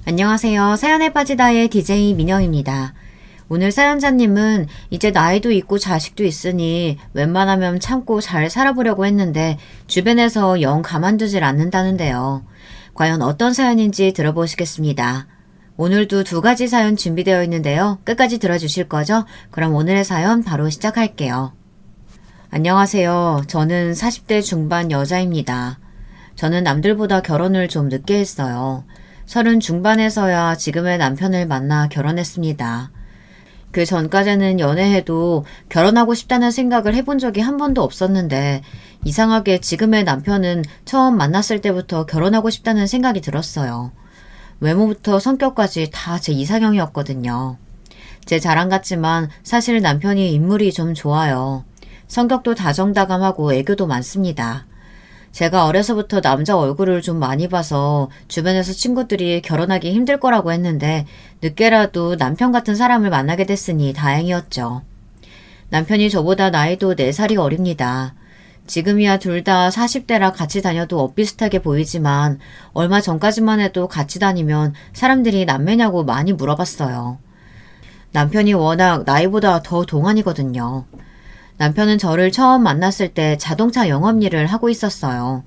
안녕하세요. 사연에 빠지다의 DJ 민영입니다. 오늘 사연자님은 이제 나이도 있고 자식도 있으니 웬만하면 참고 잘 살아보려고 했는데 주변에서 영 가만두질 않는다는데요. 과연 어떤 사연인지 들어보시겠습니다. 오늘도 두 가지 사연 준비되어 있는데요. 끝까지 들어주실 거죠? 그럼 오늘의 사연 바로 시작할게요. 안녕하세요. 저는 40대 중반 여자입니다. 저는 남들보다 결혼을 좀 늦게 했어요. 30 중반에서야 지금의 남편을 만나 결혼했습니다. 그 전까지는 연애해도 결혼하고 싶다는 생각을 해본 적이 한 번도 없었는데 이상하게 지금의 남편은 처음 만났을 때부터 결혼하고 싶다는 생각이 들었어요. 외모부터 성격까지 다 제 이상형이었거든요. 제 자랑 같지만 사실 남편이 인물이 좀 좋아요. 성격도 다정다감하고 애교도 많습니다. 제가 어려서부터 남자 얼굴을 좀 많이 봐서 주변에서 친구들이 결혼하기 힘들 거라고 했는데 늦게라도 남편 같은 사람을 만나게 됐으니 다행이었죠. 남편이 저보다 나이도 4살이 어립니다. 지금이야 둘 다 40대라 같이 다녀도 엇비슷하게 보이지만 얼마 전까지만 해도 같이 다니면 사람들이 남매냐고 많이 물어봤어요. 남편이 워낙 나이보다 더 동안이거든요. 남편은 저를 처음 만났을 때 자동차 영업 일을 하고 있었어요.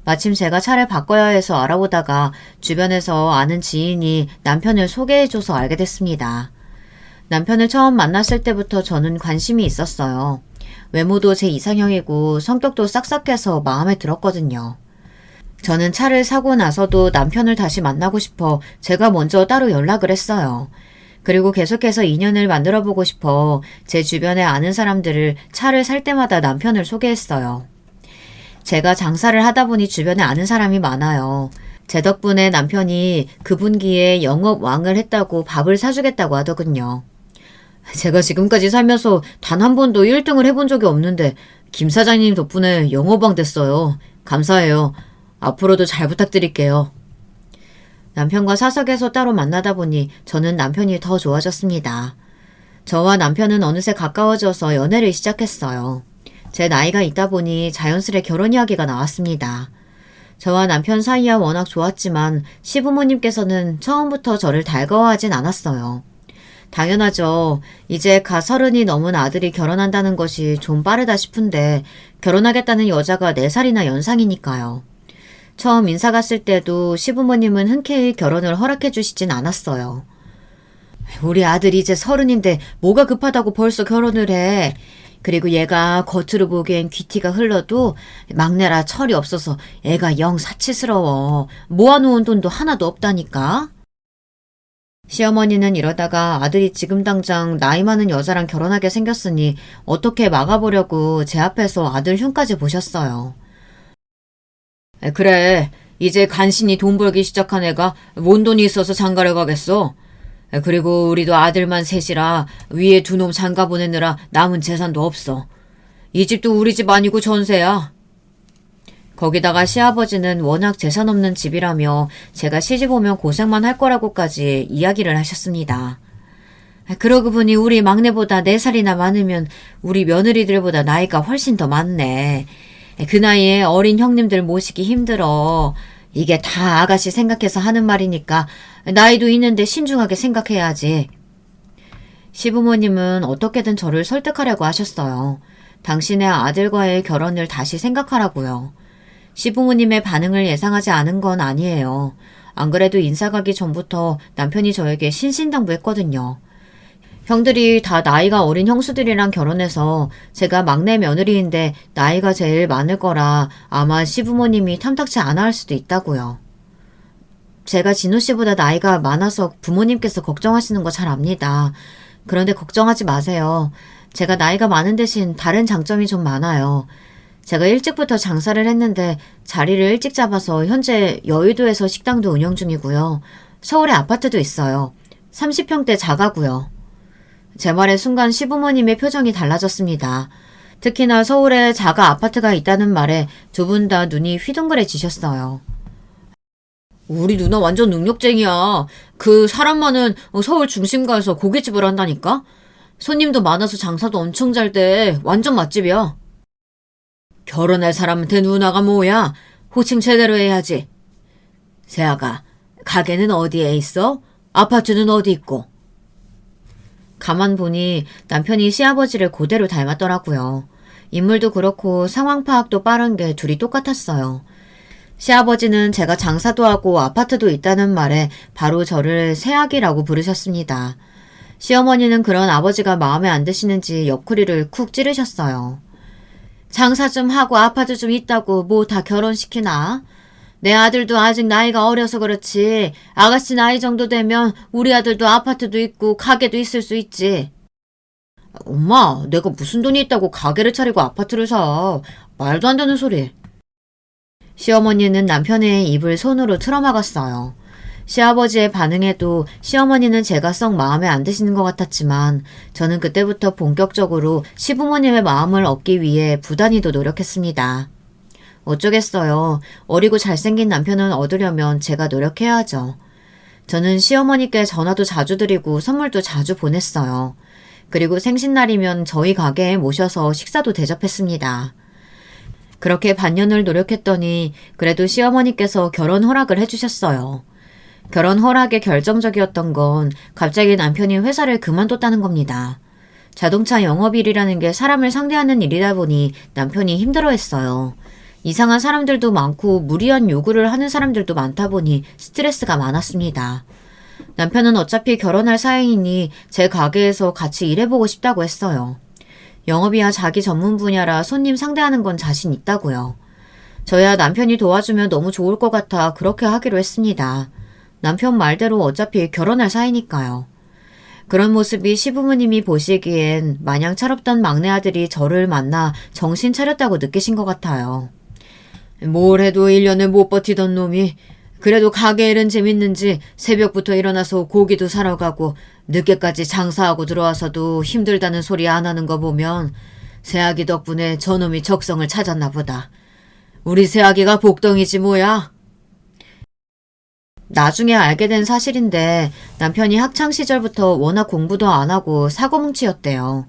마침 제가 차를 바꿔야 해서 알아보다가 주변에서 아는 지인이 남편을 소개해줘서 알게 됐습니다. 남편을 처음 만났을 때부터 저는 관심이 있었어요. 외모도 제 이상형이고 성격도 싹싹해서 마음에 들었거든요. 저는 차를 사고 나서도 남편을 다시 만나고 싶어 제가 먼저 따로 연락을 했어요. 그리고 계속해서 인연을 만들어보고 싶어 제 주변에 아는 사람들을 차를 살 때마다 남편을 소개했어요. 제가 장사를 하다 보니 주변에 아는 사람이 많아요. 제 덕분에 남편이 그 분기에 영업왕을 했다고 밥을 사주겠다고 하더군요. 제가 지금까지 살면서 단 한 번도 1등을 해본 적이 없는데 김 사장님 덕분에 영업왕 됐어요. 감사해요. 앞으로도 잘 부탁드릴게요. 남편과 사석에서 따로 만나다 보니 저는 남편이 더 좋아졌습니다. 저와 남편은 어느새 가까워져서 연애를 시작했어요. 제 나이가 있다 보니 자연스레 결혼 이야기가 나왔습니다. 저와 남편 사이야 워낙 좋았지만 시부모님께서는 처음부터 저를 달가워하진 않았어요. 당연하죠. 이제 갓 30이 넘은 아들이 결혼한다는 것이 좀 빠르다 싶은데 결혼하겠다는 여자가 4살이나 연상이니까요. 처음 인사 갔을 때도 시부모님은 흔쾌히 결혼을 허락해 주시진 않았어요. 우리 아들이 이제 30인데 뭐가 급하다고 벌써 결혼을 해. 그리고 얘가 겉으로 보기엔 귀티가 흘러도 막내라 철이 없어서 애가 영 사치스러워. 모아놓은 돈도 하나도 없다니까. 시어머니는 이러다가 아들이 지금 당장 나이 많은 여자랑 결혼하게 생겼으니 어떻게 막아보려고 제 앞에서 아들 흉까지 보셨어요. 그래, 이제 간신히 돈 벌기 시작한 애가 뭔 돈이 있어서 장가를 가겠어. 그리고 우리도 아들만 셋이라 위에 두 놈 장가 보내느라 남은 재산도 없어. 이 집도 우리 집 아니고 전세야. 거기다가 시아버지는 워낙 재산 없는 집이라며 제가 시집 오면 고생만 할 거라고까지 이야기를 하셨습니다. 그러고 보니 우리 막내보다 4살이나 많으면 우리 며느리들보다 나이가 훨씬 더 많네. 그 나이에 어린 형님들 모시기 힘들어. 이게 다 아가씨 생각해서 하는 말이니까 나이도 있는데 신중하게 생각해야지. 시부모님은 어떻게든 저를 설득하려고 하셨어요. 당신의 아들과의 결혼을 다시 생각하라고요. 시부모님의 반응을 예상하지 않은 건 아니에요. 안 그래도 인사 가기 전부터 남편이 저에게 신신당부했거든요. 형들이 다 나이가 어린 형수들이랑 결혼해서 제가 막내 며느리인데 나이가 제일 많을 거라 아마 시부모님이 탐탁치 않아 할 수도 있다고요. 제가 진우 씨보다 나이가 많아서 부모님께서 걱정하시는 거 잘 압니다. 그런데 걱정하지 마세요. 제가 나이가 많은 대신 다른 장점이 좀 많아요. 제가 일찍부터 장사를 했는데 자리를 일찍 잡아서 현재 여의도에서 식당도 운영 중이고요. 서울에 아파트도 있어요. 30평대 자가고요. 제 말에 순간 시부모님의 표정이 달라졌습니다. 특히나 서울에 자가 아파트가 있다는 말에 두 분 다 눈이 휘둥그레지셨어요. 우리 누나 완전 능력쟁이야. 그 사람 많은 서울 중심가에서 고깃집을 한다니까? 손님도 많아서 장사도 엄청 잘 돼. 완전 맛집이야. 결혼할 사람한테 누나가 뭐야? 호칭 제대로 해야지. 세아가, 가게는 어디에 있어? 아파트는 어디 있고? 가만 보니 남편이 시아버지를 그대로 닮았더라고요. 인물도 그렇고 상황 파악도 빠른 게 둘이 똑같았어요. 시아버지는 제가 장사도 하고 아파트도 있다는 말에 바로 저를 새아기라고 부르셨습니다. 시어머니는 그런 아버지가 마음에 안 드시는지 옆구리를 쿡 찌르셨어요. 장사 좀 하고 아파트 좀 있다고 뭐 다 결혼시키나? 내 아들도 아직 나이가 어려서 그렇지. 아가씨 나이 정도 되면 우리 아들도 아파트도 있고 가게도 있을 수 있지. 엄마, 내가 무슨 돈이 있다고 가게를 차리고 아파트를 사. 말도 안 되는 소리. 시어머니는 남편의 입을 손으로 틀어막았어요. 시아버지의 반응에도 시어머니는 제가 썩 마음에 안 드시는 것 같았지만 저는 그때부터 본격적으로 시부모님의 마음을 얻기 위해 부단히도 노력했습니다. 어쩌겠어요. 어리고 잘생긴 남편을 얻으려면 제가 노력해야죠. 저는 시어머니께 전화도 자주 드리고 선물도 자주 보냈어요. 그리고 생신날이면 저희 가게에 모셔서 식사도 대접했습니다. 그렇게 반년을 노력했더니 그래도 시어머니께서 결혼 허락을 해주셨어요. 결혼 허락의 결정적이었던 건 갑자기 남편이 회사를 그만뒀다는 겁니다. 자동차 영업일이라는 게 사람을 상대하는 일이다 보니 남편이 힘들어했어요. 이상한 사람들도 많고 무리한 요구를 하는 사람들도 많다 보니 스트레스가 많았습니다. 남편은 어차피 결혼할 사이이니 제 가게에서 같이 일해보고 싶다고 했어요. 영업이야 자기 전문 분야라 손님 상대하는 건 자신 있다고요. 저야 남편이 도와주면 너무 좋을 것 같아 그렇게 하기로 했습니다. 남편 말대로 어차피 결혼할 사이니까요. 그런 모습이 시부모님이 보시기엔 마냥 철없던 막내 아들이 저를 만나 정신 차렸다고 느끼신 것 같아요. 뭘 해도 1년을 못 버티던 놈이 그래도 가게 일은 재밌는지 새벽부터 일어나서 고기도 사러 가고 늦게까지 장사하고 들어와서도 힘들다는 소리 안 하는 거 보면 새아기 덕분에 저놈이 적성을 찾았나 보다. 우리 새아기가 복덩이지 뭐야. 나중에 알게 된 사실인데 남편이 학창시절부터 워낙 공부도 안 하고 사고뭉치였대요.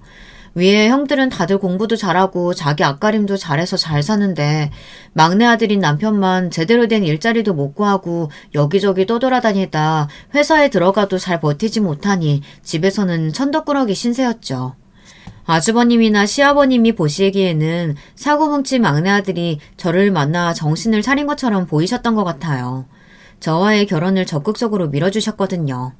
위에 형들은 다들 공부도 잘하고 자기 앞가림도 잘해서 잘 사는데 막내 아들인 남편만 제대로 된 일자리도 못 구하고 여기저기 떠돌아다니다 회사에 들어가도 잘 버티지 못하니 집에서는 천덕꾸러기 신세였죠. 아주버님이나 시아버님이 보시기에는 사고뭉치 막내 아들이 저를 만나 정신을 차린 것처럼 보이셨던 것 같아요. 저와의 결혼을 적극적으로 밀어주셨거든요.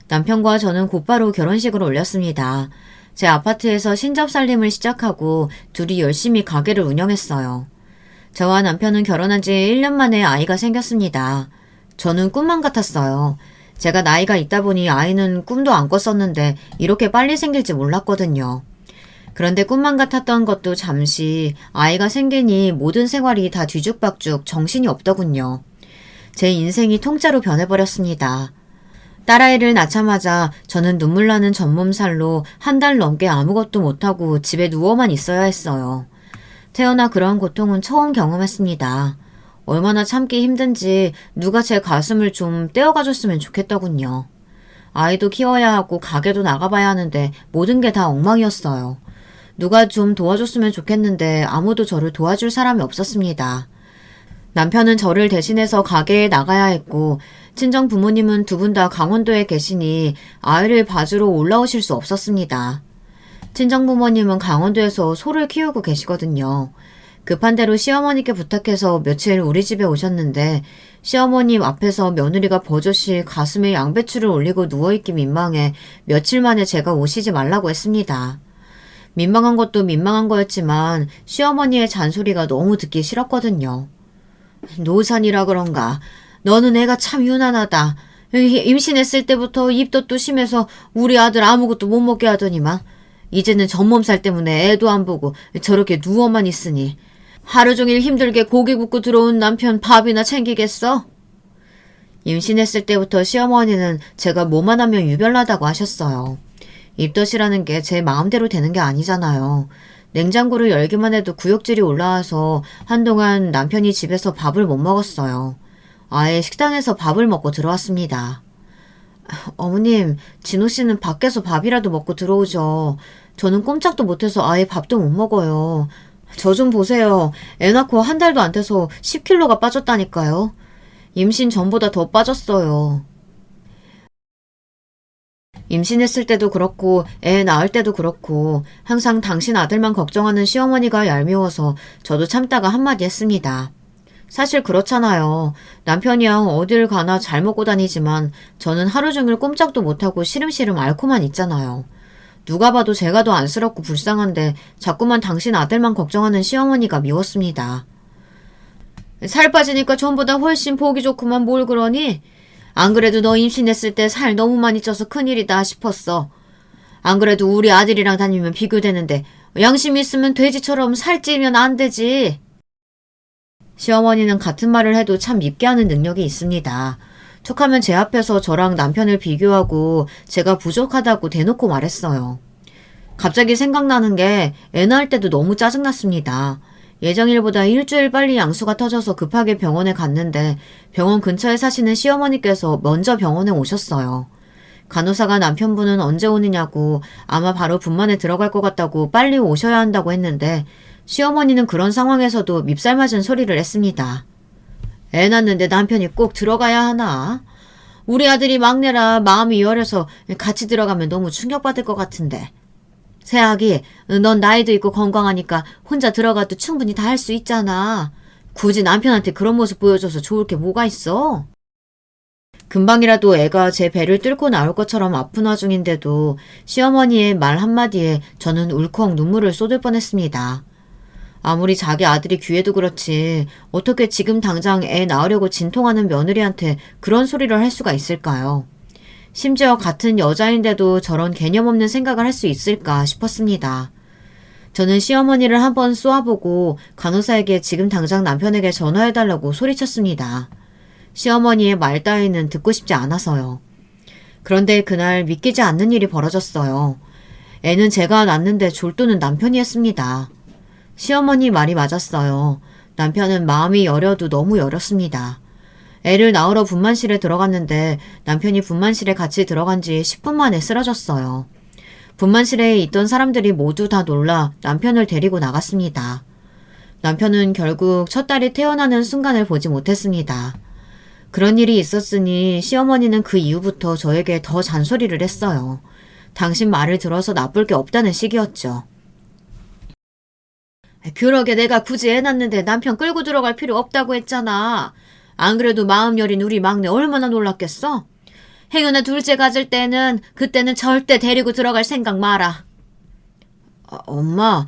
남편과 저는 곧바로 결혼식을 올렸습니다. 제 아파트에서 신접살림을 시작하고 둘이 열심히 가게를 운영했어요. 저와 남편은 결혼한 지 1년 만에 아이가 생겼습니다. 저는 꿈만 같았어요. 제가 나이가 있다 보니 아이는 꿈도 안 꿨었는데 이렇게 빨리 생길지 몰랐거든요. 그런데 꿈만 같았던 것도 잠시 아이가 생기니 모든 생활이 다 뒤죽박죽 정신이 없더군요. 제 인생이 통째로 변해버렸습니다. 딸아이를 낳자마자 저는 눈물 나는 전몸살로 한 달 넘게 아무것도 못하고 집에 누워만 있어야 했어요. 태어나 그런 고통은 처음 경험했습니다. 얼마나 참기 힘든지 누가 제 가슴을 좀 떼어가줬으면 좋겠더군요. 아이도 키워야 하고 가게도 나가봐야 하는데 모든 게 다 엉망이었어요. 누가 좀 도와줬으면 좋겠는데 아무도 저를 도와줄 사람이 없었습니다. 남편은 저를 대신해서 가게에 나가야 했고 친정 부모님은 두 분 다 강원도에 계시니 아이를 봐주러 올라오실 수 없었습니다. 친정 부모님은 강원도에서 소를 키우고 계시거든요. 급한 대로 시어머니께 부탁해서 며칠 우리 집에 오셨는데 시어머님 앞에서 며느리가 버젓이 가슴에 양배추를 올리고 누워있기 민망해 며칠 만에 제가 오시지 말라고 했습니다. 민망한 것도 민망한 거였지만 시어머니의 잔소리가 너무 듣기 싫었거든요. 노산이라 그런가. 너는 애가 참 유난하다. 임신했을 때부터 입덧도 심해서 우리 아들 아무것도 못 먹게 하더니만 이제는 전몸살 때문에 애도 안 보고 저렇게 누워만 있으니 하루 종일 힘들게 고기 굽고 들어온 남편 밥이나 챙기겠어? 임신했을 때부터 시어머니는 제가 뭐만 하면 유별나다고 하셨어요. 입덧이라는 게 제 마음대로 되는 게 아니잖아요. 냉장고를 열기만 해도 구역질이 올라와서 한동안 남편이 집에서 밥을 못 먹었어요. 아예 식당에서 밥을 먹고 들어왔습니다. 어머님, 진호 씨는 밖에서 밥이라도 먹고 들어오죠. 저는 꼼짝도 못해서 아예 밥도 못 먹어요. 저 좀 보세요. 애 낳고 한 달도 안 돼서 10kg가 빠졌다니까요. 임신 전보다 더 빠졌어요. 임신했을 때도 그렇고 애 낳을 때도 그렇고 항상 당신 아들만 걱정하는 시어머니가 얄미워서 저도 참다가 한마디 했습니다. 사실 그렇잖아요. 남편이랑 어딜 가나 잘 먹고 다니지만 저는 하루 종일 꼼짝도 못하고 시름시름 앓고만 있잖아요. 누가 봐도 제가 더 안쓰럽고 불쌍한데 자꾸만 당신 아들만 걱정하는 시어머니가 미웠습니다. 살 빠지니까 전보다 훨씬 보기 좋구만 뭘 그러니? 안 그래도 너 임신했을 때 살 너무 많이 쪄서 큰일이다 싶었어. 안 그래도 우리 아들이랑 다니면 비교되는데 양심 있으면 돼지처럼 살찌면 안 되지. 시어머니는 같은 말을 해도 참 밉게 하는 능력이 있습니다. 툭하면 제 앞에서 저랑 남편을 비교하고 제가 부족하다고 대놓고 말했어요. 갑자기 생각나는 게 애 낳을 때도 너무 짜증났습니다. 예정일보다 일주일 빨리 양수가 터져서 급하게 병원에 갔는데 병원 근처에 사시는 시어머니께서 먼저 병원에 오셨어요. 간호사가 남편분은 언제 오느냐고 아마 바로 분만에 들어갈 것 같다고 빨리 오셔야 한다고 했는데 시어머니는 그런 상황에서도 밉살 맞은 소리를 했습니다. 애 낳는데 남편이 꼭 들어가야 하나? 우리 아들이 막내라 마음이 여려서 같이 들어가면 너무 충격받을 것 같은데. 새아기, 넌 나이도 있고 건강하니까 혼자 들어가도 충분히 다 할 수 있잖아. 굳이 남편한테 그런 모습 보여줘서 좋을 게 뭐가 있어? 금방이라도 애가 제 배를 뚫고 나올 것처럼 아픈 와중인데도 시어머니의 말 한마디에 저는 울컥 눈물을 쏟을 뻔했습니다. 아무리 자기 아들이 귀해도 그렇지 어떻게 지금 당장 애 낳으려고 진통하는 며느리한테 그런 소리를 할 수가 있을까요? 심지어 같은 여자인데도 저런 개념 없는 생각을 할 수 있을까 싶었습니다. 저는 시어머니를 한번 쏘아보고 간호사에게 지금 당장 남편에게 전화해달라고 소리쳤습니다. 시어머니의 말 따위는 듣고 싶지 않아서요. 그런데 그날 믿기지 않는 일이 벌어졌어요. 애는 제가 낳는데 졸도는 남편이 했습니다. 시어머니 말이 맞았어요. 남편은 마음이 여려도 너무 여렸습니다. 애를 낳으러 분만실에 들어갔는데 남편이 분만실에 같이 들어간 지 10분 만에 쓰러졌어요. 분만실에 있던 사람들이 모두 다 놀라 남편을 데리고 나갔습니다. 남편은 결국 첫 딸이 태어나는 순간을 보지 못했습니다. 그런 일이 있었으니 시어머니는 그 이후부터 저에게 더 잔소리를 했어요. 당신 말을 들어서 나쁠 게 없다는 식이었죠. 그러게 내가 굳이 애 낳는데 남편 끌고 들어갈 필요 없다고 했잖아. 안 그래도 마음 여린 우리 막내 얼마나 놀랐겠어? 행여나 둘째 가질 때는 그때는 절대 데리고 들어갈 생각 마라. 엄마,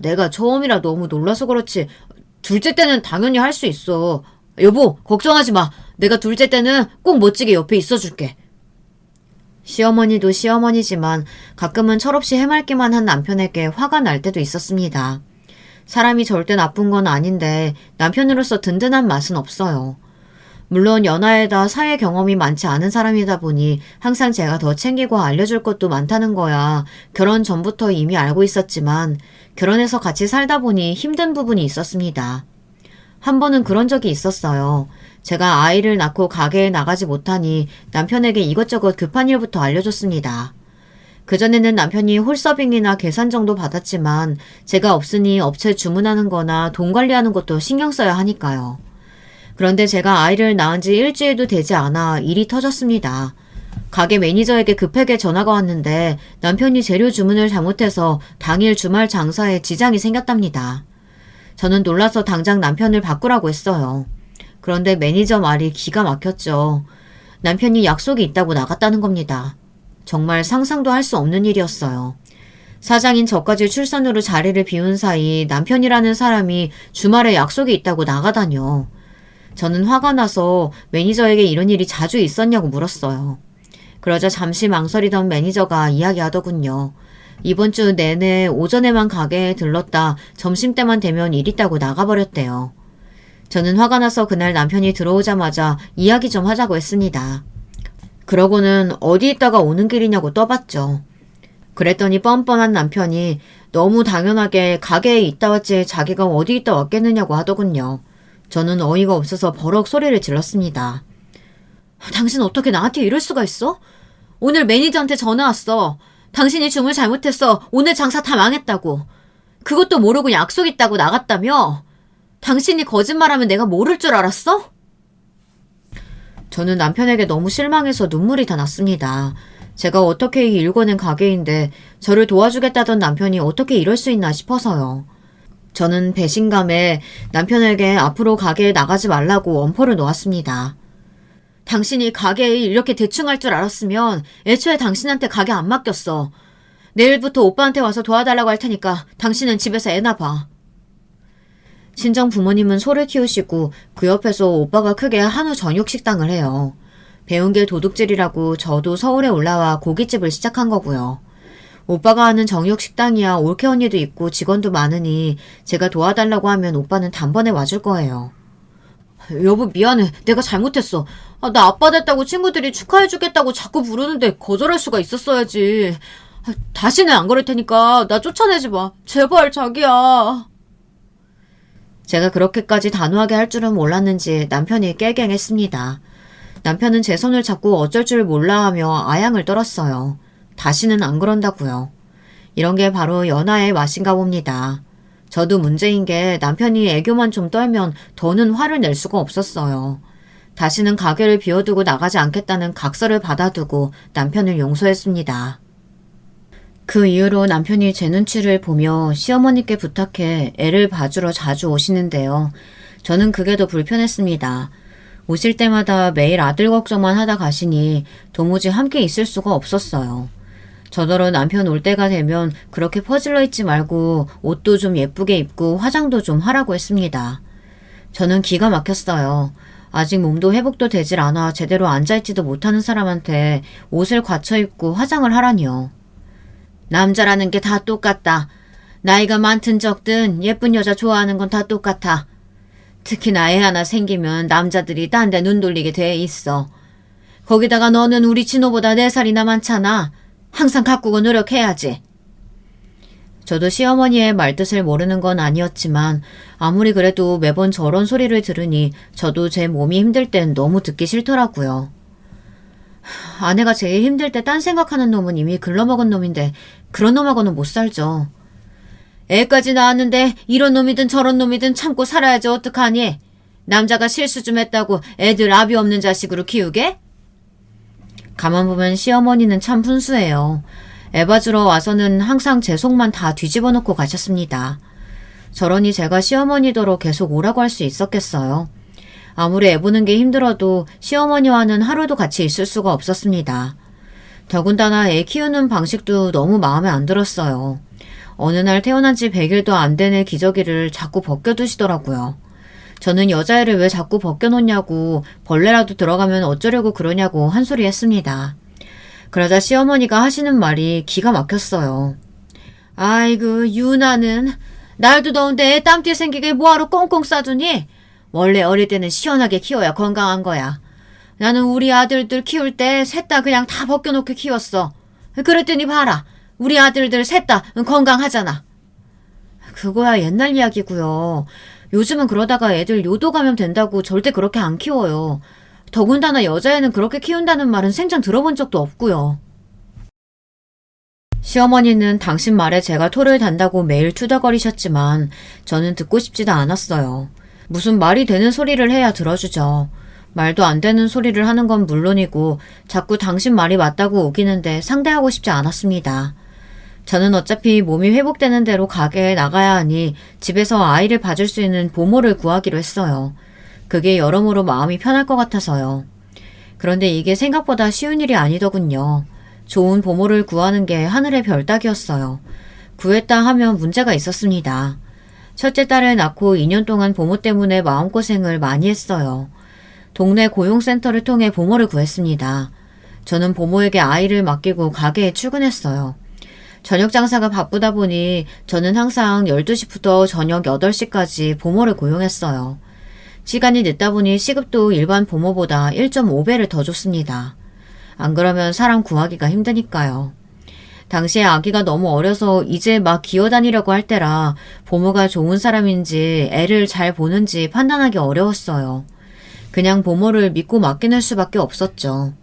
내가 처음이라 너무 놀라서 그렇지. 둘째 때는 당연히 할 수 있어. 여보, 걱정하지 마. 내가 둘째 때는 꼭 멋지게 옆에 있어줄게. 시어머니도 시어머니지만 가끔은 철없이 해맑기만 한 남편에게 화가 날 때도 있었습니다. 사람이 절대 나쁜 건 아닌데 남편으로서 든든한 맛은 없어요. 물론 연하에다 사회 경험이 많지 않은 사람이다 보니 항상 제가 더 챙기고 알려줄 것도 많다는 거야 결혼 전부터 이미 알고 있었지만 결혼해서 같이 살다 보니 힘든 부분이 있었습니다. 한 번은 그런 적이 있었어요. 제가 아이를 낳고 가게에 나가지 못하니 남편에게 이것저것 급한 일부터 알려줬습니다. 그전에는 남편이 홀서빙이나 계산 정도 받았지만 제가 없으니 업체 주문하는 거나 돈 관리하는 것도 신경 써야 하니까요. 그런데 제가 아이를 낳은 지 일주일도 되지 않아 일이 터졌습니다. 가게 매니저에게 급하게 전화가 왔는데 남편이 재료 주문을 잘못해서 당일 주말 장사에 지장이 생겼답니다. 저는 놀라서 당장 남편을 바꾸라고 했어요. 그런데 매니저 말이 기가 막혔죠. 남편이 약속이 있다고 나갔다는 겁니다. 정말 상상도 할 수 없는 일이었어요. 사장인 저까지 출산으로 자리를 비운 사이 남편이라는 사람이 주말에 약속이 있다고 나가다뇨. 저는 화가 나서 매니저에게 이런 일이 자주 있었냐고 물었어요. 그러자 잠시 망설이던 매니저가 이야기하더군요. 이번 주 내내 오전에만 가게에 들렀다 점심때만 되면 일 있다고 나가버렸대요. 저는 화가 나서 그날 남편이 들어오자마자 이야기 좀 하자고 했습니다. 그러고는 어디 있다가 오는 길이냐고 떠봤죠. 그랬더니 뻔뻔한 남편이 너무 당연하게 가게에 있다 왔지 자기가 어디 있다 왔겠느냐고 하더군요. 저는 어이가 없어서 버럭 소리를 질렀습니다. 당신 어떻게 나한테 이럴 수가 있어? 오늘 매니저한테 전화 왔어. 당신이 주문 잘못했어. 오늘 장사 다 망했다고. 그것도 모르고 약속 있다고 나갔다며? 당신이 거짓말하면 내가 모를 줄 알았어? 저는 남편에게 너무 실망해서 눈물이 다 났습니다. 제가 어떻게 이 일궈낸 가게인데 저를 도와주겠다던 남편이 어떻게 이럴 수 있나 싶어서요. 저는 배신감에 남편에게 앞으로 가게에 나가지 말라고 엄포를 놓았습니다. 당신이 가게에 이렇게 대충 할 줄 알았으면 애초에 당신한테 가게 안 맡겼어. 내일부터 오빠한테 와서 도와달라고 할 테니까 당신은 집에서 애나 봐. 친정 부모님은 소를 키우시고 그 옆에서 오빠가 크게 한우 정육 식당을 해요. 배운 게 도둑질이라고 저도 서울에 올라와 고깃집을 시작한 거고요. 오빠가 하는 정육 식당이야 올케 언니도 있고 직원도 많으니 제가 도와달라고 하면 오빠는 단번에 와줄 거예요. 여보 미안해. 내가 잘못했어. 나 아빠 됐다고 친구들이 축하해주겠다고 자꾸 부르는데 거절할 수가 있었어야지. 다시는 안 그럴 테니까 나 쫓아내지 마. 제발 자기야. 제가 그렇게까지 단호하게 할 줄은 몰랐는지 남편이 깨갱했습니다. 남편은 제 손을 잡고 어쩔 줄 몰라 하며 아양을 떨었어요. 다시는 안 그런다고요. 이런 게 바로 연하의 맛인가 봅니다. 저도 문제인 게 남편이 애교만 좀 떨면 더는 화를 낼 수가 없었어요. 다시는 가게를 비워두고 나가지 않겠다는 각서를 받아두고 남편을 용서했습니다. 그 이후로 남편이 제 눈치를 보며 시어머니께 부탁해 애를 봐주러 자주 오시는데요. 저는 그게 더 불편했습니다. 오실 때마다 매일 아들 걱정만 하다 가시니 도무지 함께 있을 수가 없었어요. 저더러 남편 올 때가 되면 그렇게 퍼질러 있지 말고 옷도 좀 예쁘게 입고 화장도 좀 하라고 했습니다. 저는 기가 막혔어요. 아직 몸도 회복도 되질 않아 제대로 앉아있지도 못하는 사람한테 옷을 갖춰 입고 화장을 하라니요. 남자라는 게 다 똑같다. 나이가 많든 적든 예쁜 여자 좋아하는 건 다 똑같아. 특히나 애 하나 생기면 남자들이 딴 데 눈 돌리게 돼 있어. 거기다가 너는 우리 진호보다 4살이나 많잖아. 항상 가꾸고 노력해야지. 저도 시어머니의 말뜻을 모르는 건 아니었지만 아무리 그래도 매번 저런 소리를 들으니 저도 제 몸이 힘들 땐 너무 듣기 싫더라고요. 아내가 제일 힘들 때 딴 생각하는 놈은 이미 글러먹은 놈인데 그런 놈하고는 못 살죠. 애까지 낳았는데 이런 놈이든 저런 놈이든 참고 살아야지 어떡하니? 남자가 실수 좀 했다고 애들 아비 없는 자식으로 키우게? 가만 보면 시어머니는 참 분수해요. 애 봐주러 와서는 항상 제 속만 다 뒤집어 놓고 가셨습니다. 저러니 제가 시어머니더러 계속 오라고 할 수 있었겠어요. 아무리 애 보는 게 힘들어도 시어머니와는 하루도 같이 있을 수가 없었습니다. 더군다나 애 키우는 방식도 너무 마음에 안 들었어요. 어느 날 태어난 지 100일도 안 된 애 기저귀를 자꾸 벗겨두시더라고요. 저는 여자애를 왜 자꾸 벗겨놓냐고 벌레라도 들어가면 어쩌려고 그러냐고 한 소리 했습니다. 그러자 시어머니가 하시는 말이 기가 막혔어요. 아이고 유나는 날도 더운데 애 땀띠 생기게 뭐하러 꽁꽁 싸두니? 원래 어릴 때는 시원하게 키워야 건강한 거야. 나는 우리 아들들 키울 때 셋 다 그냥 다 벗겨놓고 키웠어. 그랬더니 봐라. 우리 아들들 셋 다 건강하잖아. 그거야 옛날 이야기고요. 요즘은 그러다가 애들 요도 감염 된다고 절대 그렇게 안 키워요. 더군다나 여자애는 그렇게 키운다는 말은 생전 들어본 적도 없고요. 시어머니는 당신 말에 제가 토를 단다고 매일 투덜거리셨지만 저는 듣고 싶지도 않았어요. 무슨 말이 되는 소리를 해야 들어주죠. 말도 안 되는 소리를 하는 건 물론이고 자꾸 당신 말이 맞다고 우기는데 상대하고 싶지 않았습니다. 저는 어차피 몸이 회복되는 대로 가게에 나가야 하니 집에서 아이를 봐줄 수 있는 보모를 구하기로 했어요. 그게 여러모로 마음이 편할 것 같아서요. 그런데 이게 생각보다 쉬운 일이 아니더군요. 좋은 보모를 구하는 게 하늘의 별 따기였어요. 구했다 하면 문제가 있었습니다. 첫째 딸을 낳고 2년 동안 보모 때문에 마음고생을 많이 했어요. 동네 고용센터를 통해 보모를 구했습니다. 저는 보모에게 아이를 맡기고 가게에 출근했어요. 저녁 장사가 바쁘다 보니 저는 항상 12시부터 저녁 8시까지 보모를 고용했어요. 시간이 늦다 보니 시급도 일반 보모보다 1.5배를 더 줬습니다. 안 그러면 사람 구하기가 힘드니까요. 당시에 아기가 너무 어려서 이제 막 기어다니려고 할 때라 보모가 좋은 사람인지 애를 잘 보는지 판단하기 어려웠어요. 그냥 보모를 믿고 맡기는 수밖에 없었죠.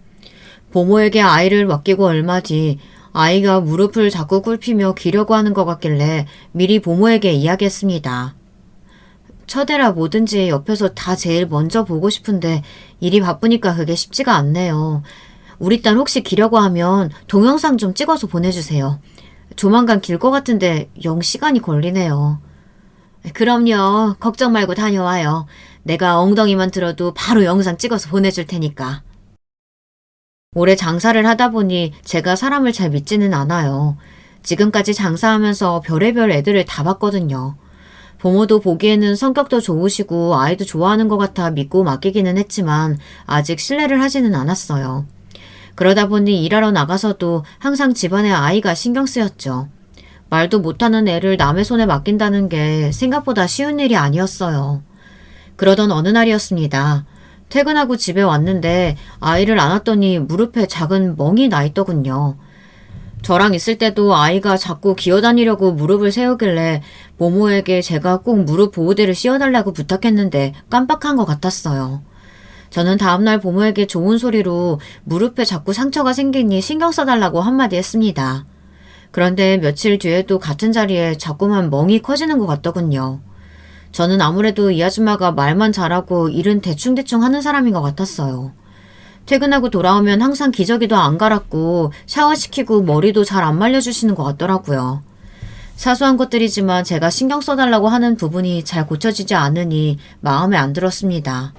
보모에게 아이를 맡기고 얼마 뒤 아이가 무릎을 자꾸 꿇히며 기려고 하는 것 같길래 미리 보모에게 이야기했습니다. 첫애라 뭐든지 옆에서 다 제일 먼저 보고 싶은데 일이 바쁘니까 그게 쉽지가 않네요. 우리 딸 혹시 기려고 하면 동영상 좀 찍어서 보내주세요. 조만간 길 것 같은데 영 시간이 걸리네요. 그럼요. 걱정 말고 다녀와요. 내가 엉덩이만 들어도 바로 영상 찍어서 보내줄 테니까. 오래 장사를 하다 보니 제가 사람을 잘 믿지는 않아요. 지금까지 장사하면서 별의별 애들을 다 봤거든요. 부모도 보기에는 성격도 좋으시고 아이도 좋아하는 것 같아 믿고 맡기기는 했지만 아직 신뢰를 하지는 않았어요. 그러다 보니 일하러 나가서도 항상 집안에 아이가 신경 쓰였죠. 말도 못하는 애를 남의 손에 맡긴다는 게 생각보다 쉬운 일이 아니었어요. 그러던 어느 날이었습니다. 퇴근하고 집에 왔는데 아이를 안았더니 무릎에 작은 멍이 나 있더군요. 저랑 있을 때도 아이가 자꾸 기어다니려고 무릎을 세우길래 모모에게 제가 꼭 무릎 보호대를 씌워달라고 부탁했는데 깜빡한 것 같았어요. 저는 다음날 부모에게 좋은 소리로 무릎에 자꾸 상처가 생기니 신경 써달라고 한마디 했습니다. 그런데 며칠 뒤에도 같은 자리에 자꾸만 멍이 커지는 것 같더군요. 저는 아무래도 이 아줌마가 말만 잘하고 일은 대충대충 하는 사람인 것 같았어요. 퇴근하고 돌아오면 항상 기저귀도 안 갈았고 샤워시키고 머리도 잘 안 말려주시는 것 같더라고요. 사소한 것들이지만 제가 신경 써달라고 하는 부분이 잘 고쳐지지 않으니 마음에 안 들었습니다.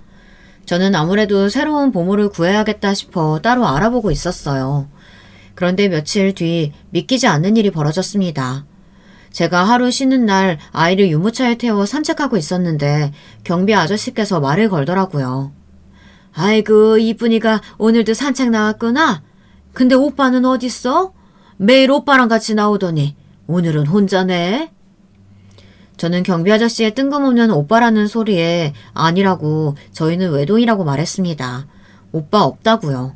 저는 아무래도 새로운 보모를 구해야겠다 싶어 따로 알아보고 있었어요. 그런데 며칠 뒤 믿기지 않는 일이 벌어졌습니다. 제가 하루 쉬는 날 아이를 유모차에 태워 산책하고 있었는데 경비 아저씨께서 말을 걸더라고요. 아이고 이쁜이가 오늘도 산책 나왔구나. 근데 오빠는 어딨어? 매일 오빠랑 같이 나오더니 오늘은 혼자네. 저는 경비 아저씨의 뜬금없는 오빠라는 소리에 아니라고 저희는 외동이라고 말했습니다. 오빠 없다고요.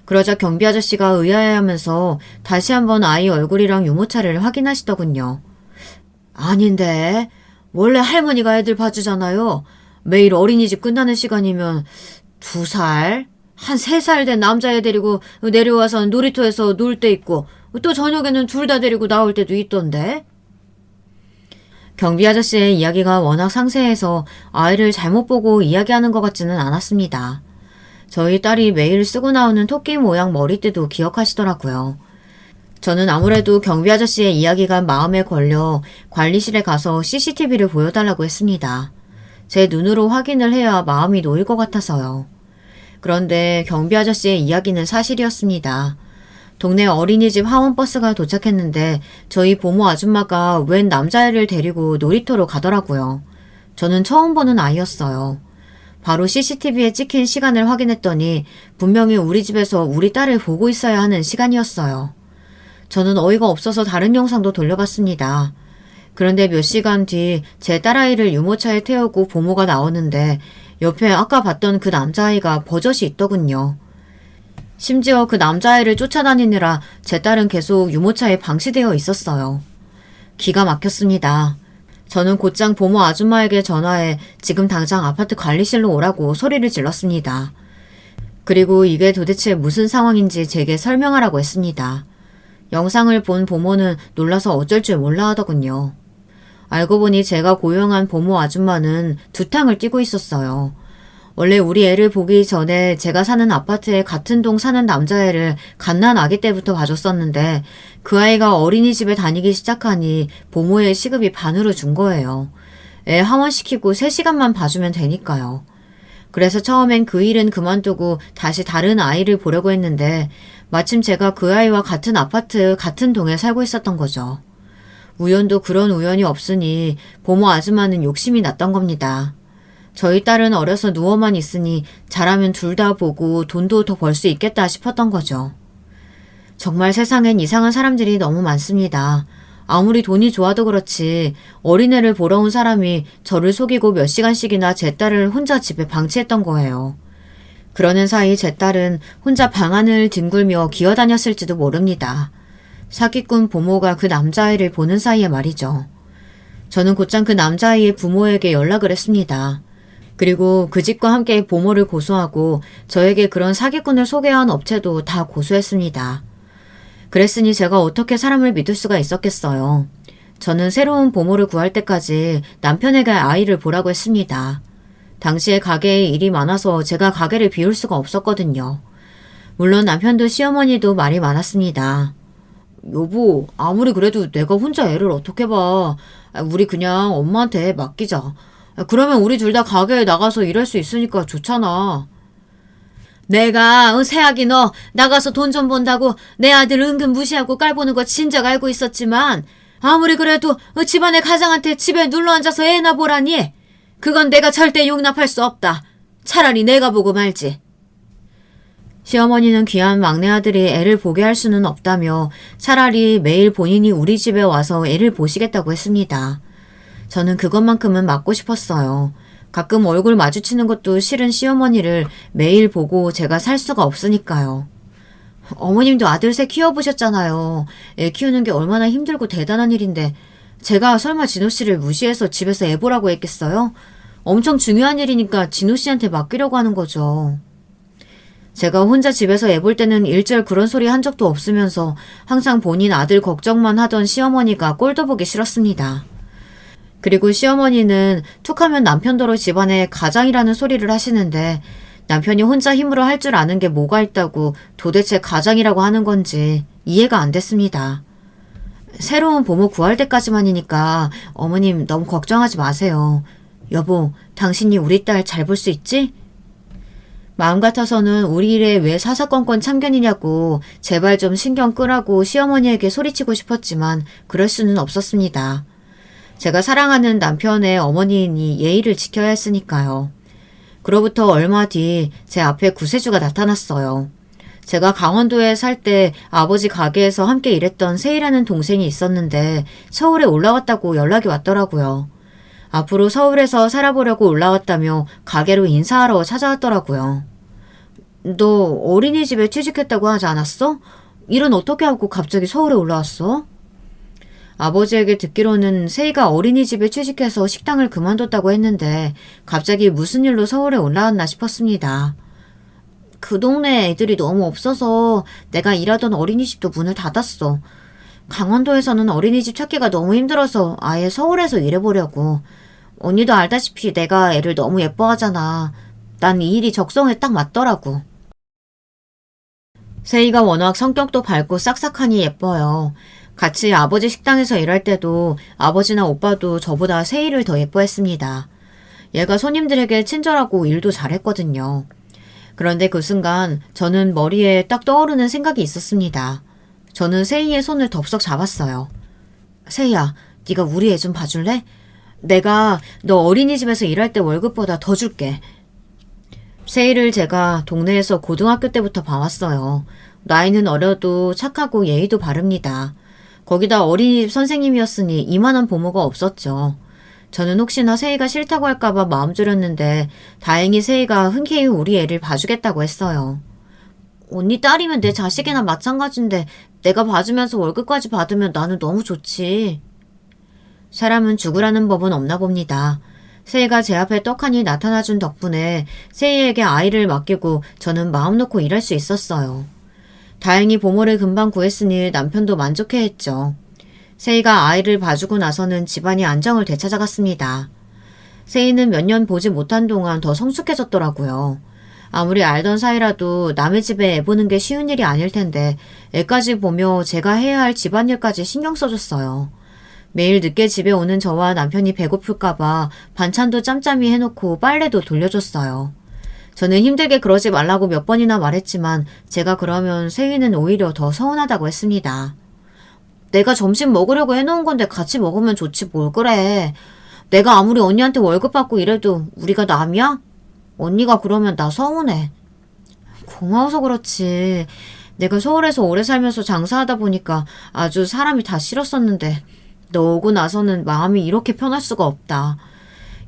그러자 경비 아저씨가 의아해하면서 다시 한번 아이 얼굴이랑 유모차를 확인하시더군요. 아닌데 원래 할머니가 애들 봐주잖아요. 매일 어린이집 끝나는 시간이면 2살, 한 3살 된 남자애 데리고 내려와서 놀이터에서 놀 때 있고 또 저녁에는 둘 다 데리고 나올 때도 있던데. 경비 아저씨의 이야기가 워낙 상세해서 아이를 잘못 보고 이야기하는 것 같지는 않았습니다. 저희 딸이 매일 쓰고 나오는 토끼 모양 머리띠도 기억하시더라고요. 저는 아무래도 경비 아저씨의 이야기가 마음에 걸려 관리실에 가서 CCTV를 보여달라고 했습니다. 제 눈으로 확인을 해야 마음이 놓일 것 같아서요. 그런데 경비 아저씨의 이야기는 사실이었습니다. 동네 어린이집 하원버스가 도착했는데 저희 보모 아줌마가 웬 남자애를 데리고 놀이터로 가더라고요. 저는 처음 보는 아이였어요. 바로 CCTV에 찍힌 시간을 확인했더니 분명히 우리 집에서 우리 딸을 보고 있어야 하는 시간이었어요. 저는 어이가 없어서 다른 영상도 돌려봤습니다. 그런데 몇 시간 뒤 제 딸아이를 유모차에 태우고 보모가 나오는데 옆에 아까 봤던 그 남자아이가 버젓이 있더군요. 심지어 그 남자아이를 쫓아다니느라 제 딸은 계속 유모차에 방치되어 있었어요. 기가 막혔습니다. 저는 곧장 보모 아줌마에게 전화해 지금 당장 아파트 관리실로 오라고 소리를 질렀습니다. 그리고 이게 도대체 무슨 상황인지 제게 설명하라고 했습니다. 영상을 본 보모는 놀라서 어쩔 줄 몰라 하더군요. 알고 보니 제가 고용한 보모 아줌마는 두탕을 띄고 있었어요. 원래 우리 애를 보기 전에 제가 사는 아파트에 같은 동 사는 남자애를 갓난 아기 때부터 봐줬었는데 그 아이가 어린이집에 다니기 시작하니 보모의 시급이 반으로 준 거예요. 애 하원시키고 3시간만 봐주면 되니까요. 그래서 처음엔 그 일은 그만두고 다시 다른 아이를 보려고 했는데 마침 제가 그 아이와 같은 아파트, 같은 동에 살고 있었던 거죠. 우연도 그런 우연이 없으니 보모 아줌마는 욕심이 났던 겁니다. 저희 딸은 어려서 누워만 있으니 잘하면 둘 다 보고 돈도 더 벌 수 있겠다 싶었던 거죠. 정말 세상엔 이상한 사람들이 너무 많습니다. 아무리 돈이 좋아도 그렇지 어린애를 보러 온 사람이 저를 속이고 몇 시간씩이나 제 딸을 혼자 집에 방치했던 거예요. 그러는 사이 제 딸은 혼자 방 안을 뒹굴며 기어다녔을지도 모릅니다. 사기꾼 보모가 그 남자아이를 보는 사이에 말이죠. 저는 곧장 그 남자아이의 부모에게 연락을 했습니다. 그리고 그 집과 함께 보모를 고소하고 저에게 그런 사기꾼을 소개한 업체도 다 고소했습니다. 그랬으니 제가 어떻게 사람을 믿을 수가 있었겠어요. 저는 새로운 보모를 구할 때까지 남편에게 아이를 보라고 했습니다. 당시에 가게에 일이 많아서 제가 가게를 비울 수가 없었거든요. 물론 남편도 시어머니도 말이 많았습니다. 여보, 아무리 그래도 내가 혼자 애를 어떻게 봐. 우리 그냥 엄마한테 맡기자. 그러면 우리 둘 다 가게에 나가서 일할 수 있으니까 좋잖아. 내가 새아기 너 나가서 돈 좀 번다고 내 아들 은근 무시하고 깔보는 거 진작 알고 있었지만 아무리 그래도 집안의 가장한테 집에 눌러앉아서 애나 보라니. 그건 내가 절대 용납할 수 없다. 차라리 내가 보고 말지. 시어머니는 귀한 막내 아들이 애를 보게 할 수는 없다며 차라리 매일 본인이 우리 집에 와서 애를 보시겠다고 했습니다. 저는 그것만큼은 막고 싶었어요. 가끔 얼굴 마주치는 것도 싫은 시어머니를 매일 보고 제가 살 수가 없으니까요. 어머님도 아들 셋 키워보셨잖아요. 애 키우는 게 얼마나 힘들고 대단한 일인데 제가 설마 진호 씨를 무시해서 집에서 애 보라고 했겠어요? 엄청 중요한 일이니까 진호 씨한테 맡기려고 하는 거죠. 제가 혼자 집에서 애 볼 때는 일절 그런 소리 한 적도 없으면서 항상 본인 아들 걱정만 하던 시어머니가 꼴도 보기 싫었습니다. 그리고 시어머니는 툭하면 남편더러 집안에 가장이라는 소리를 하시는데 남편이 혼자 힘으로 할 줄 아는 게 뭐가 있다고 도대체 가장이라고 하는 건지 이해가 안 됐습니다. 새로운 보모 구할 때까지만이니까 어머님 너무 걱정하지 마세요. 여보, 당신이 우리 딸 잘 볼 수 있지? 마음 같아서는 우리 일에 왜 사사건건 참견이냐고 제발 좀 신경 끄라고 시어머니에게 소리치고 싶었지만 그럴 수는 없었습니다. 제가 사랑하는 남편의 어머니이니 예의를 지켜야 했으니까요. 그로부터 얼마 뒤 제 앞에 구세주가 나타났어요. 제가 강원도에 살 때 아버지 가게에서 함께 일했던 세희라는 동생이 있었는데 서울에 올라왔다고 연락이 왔더라고요. 앞으로 서울에서 살아보려고 올라왔다며 가게로 인사하러 찾아왔더라고요. 너 어린이집에 취직했다고 하지 않았어? 일은 어떻게 하고 갑자기 서울에 올라왔어? 아버지에게 듣기로는 세희가 어린이집에 취직해서 식당을 그만뒀다고 했는데 갑자기 무슨 일로 서울에 올라왔나 싶었습니다. 그 동네 애들이 너무 없어서 내가 일하던 어린이집도 문을 닫았어. 강원도에서는 어린이집 찾기가 너무 힘들어서 아예 서울에서 일해보려고. 언니도 알다시피 내가 애를 너무 예뻐하잖아. 난 이 일이 적성에 딱 맞더라고. 세희가 워낙 성격도 밝고 싹싹하니 예뻐요. 같이 아버지 식당에서 일할 때도 아버지나 오빠도 저보다 세희를 더 예뻐했습니다. 얘가 손님들에게 친절하고 일도 잘했거든요. 그런데 그 순간 저는 머리에 딱 떠오르는 생각이 있었습니다. 저는 세희의 손을 덥석 잡았어요. 세희야, 네가 우리 애 좀 봐줄래? 내가 너 어린이집에서 일할 때 월급보다 더 줄게. 세희를 제가 동네에서 고등학교 때부터 봐왔어요. 나이는 어려도 착하고 예의도 바릅니다. 거기다 어린이집 선생님이었으니 이만한 보모가 없었죠. 저는 혹시나 세희가 싫다고 할까봐 마음 졸였는데 다행히 세희가 흔쾌히 우리 애를 봐주겠다고 했어요. 언니 딸이면 내 자식이나 마찬가지인데 내가 봐주면서 월급까지 받으면 나는 너무 좋지. 사람은 죽으라는 법은 없나 봅니다. 세희가 제 앞에 떡하니 나타나준 덕분에 세희에게 아이를 맡기고 저는 마음 놓고 일할 수 있었어요. 다행히 보모를 금방 구했으니 남편도 만족해했죠. 세희가 아이를 봐주고 나서는 집안이 안정을 되찾아갔습니다. 세희는 몇 년 보지 못한 동안 더 성숙해졌더라고요. 아무리 알던 사이라도 남의 집에 애 보는 게 쉬운 일이 아닐 텐데 애까지 보며 제가 해야 할 집안일까지 신경 써줬어요. 매일 늦게 집에 오는 저와 남편이 배고플까봐 반찬도 짬짬이 해놓고 빨래도 돌려줬어요. 저는 힘들게 그러지 말라고 몇 번이나 말했지만 제가 그러면 세희는 오히려 더 서운하다고 했습니다. 내가 점심 먹으려고 해놓은 건데 같이 먹으면 좋지 뭘 그래. 내가 아무리 언니한테 월급 받고 이래도 우리가 남이야? 언니가 그러면 나 서운해. 고마워서 그렇지. 내가 서울에서 오래 살면서 장사하다 보니까 아주 사람이 다 싫었었는데 너 오고 나서는 마음이 이렇게 편할 수가 없다.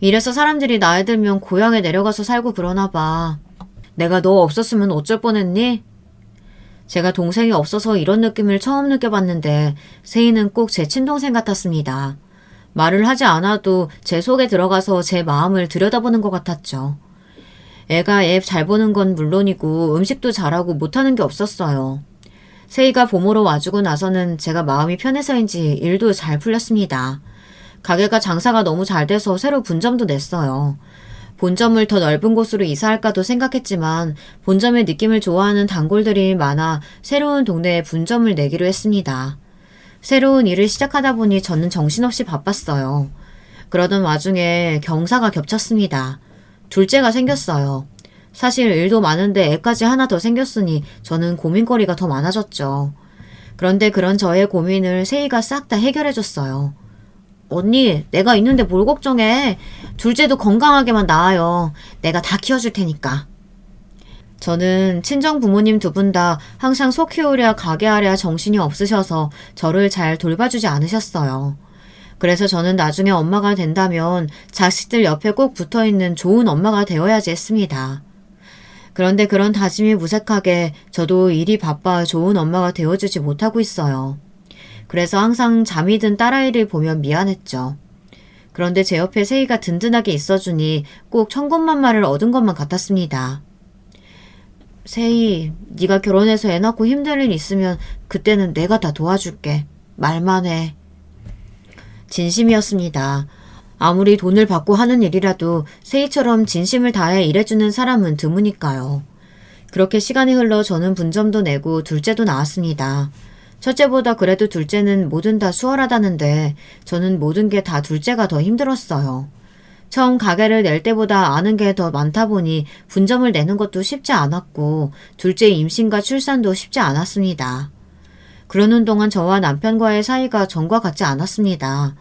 이래서 사람들이 나이 들면 고향에 내려가서 살고 그러나 봐. 내가 너 없었으면 어쩔 뻔했니? 제가 동생이 없어서 이런 느낌을 처음 느껴봤는데 세희는 꼭 제 친동생 같았습니다. 말을 하지 않아도 제 속에 들어가서 제 마음을 들여다보는 것 같았죠. 애가 애 잘 보는 건 물론이고 음식도 잘하고 못하는 게 없었어요. 세희가 봄으로 와주고 나서는 제가 마음이 편해서인지 일도 잘 풀렸습니다. 가게가 장사가 너무 잘 돼서 새로 분점도 냈어요. 본점을 더 넓은 곳으로 이사할까도 생각했지만 본점의 느낌을 좋아하는 단골들이 많아 새로운 동네에 분점을 내기로 했습니다. 새로운 일을 시작하다 보니 저는 정신없이 바빴어요. 그러던 와중에 경사가 겹쳤습니다. 둘째가 생겼어요. 사실 일도 많은데 애까지 하나 더 생겼으니 저는 고민거리가 더 많아졌죠. 그런데 그런 저의 고민을 세희가 싹 다 해결해줬어요. 언니, 내가 있는데 뭘 걱정해. 둘째도 건강하게만 낳아요. 내가 다 키워줄 테니까. 저는 친정 부모님 두 분 다 항상 소 키우랴 가게 하랴 정신이 없으셔서 저를 잘 돌봐주지 않으셨어요. 그래서 저는 나중에 엄마가 된다면 자식들 옆에 꼭 붙어있는 좋은 엄마가 되어야지 했습니다. 그런데 그런 다짐이 무색하게 저도 일이 바빠 좋은 엄마가 되어주지 못하고 있어요. 그래서 항상 잠이 든 딸아이를 보면 미안했죠. 그런데 제 옆에 세희가 든든하게 있어주니 꼭 천군만마를 얻은 것만 같았습니다. 세희, 네가 결혼해서 애 낳고 힘든 일 있으면 그때는 내가 다 도와줄게. 말만 해. 진심이었습니다. 아무리 돈을 받고 하는 일이라도 세희처럼 진심을 다해 일해주는 사람은 드무니까요. 그렇게 시간이 흘러 저는 분점도 내고 둘째도 낳았습니다. 첫째보다 그래도 둘째는 뭐든 다 수월하다는데 저는 모든 게 다 둘째가 더 힘들었어요. 처음 가게를 낼 때보다 아는 게 더 많다 보니 분점을 내는 것도 쉽지 않았고 둘째 임신과 출산도 쉽지 않았습니다. 그러는 동안 저와 남편과의 사이가 전과 같지 않았습니다.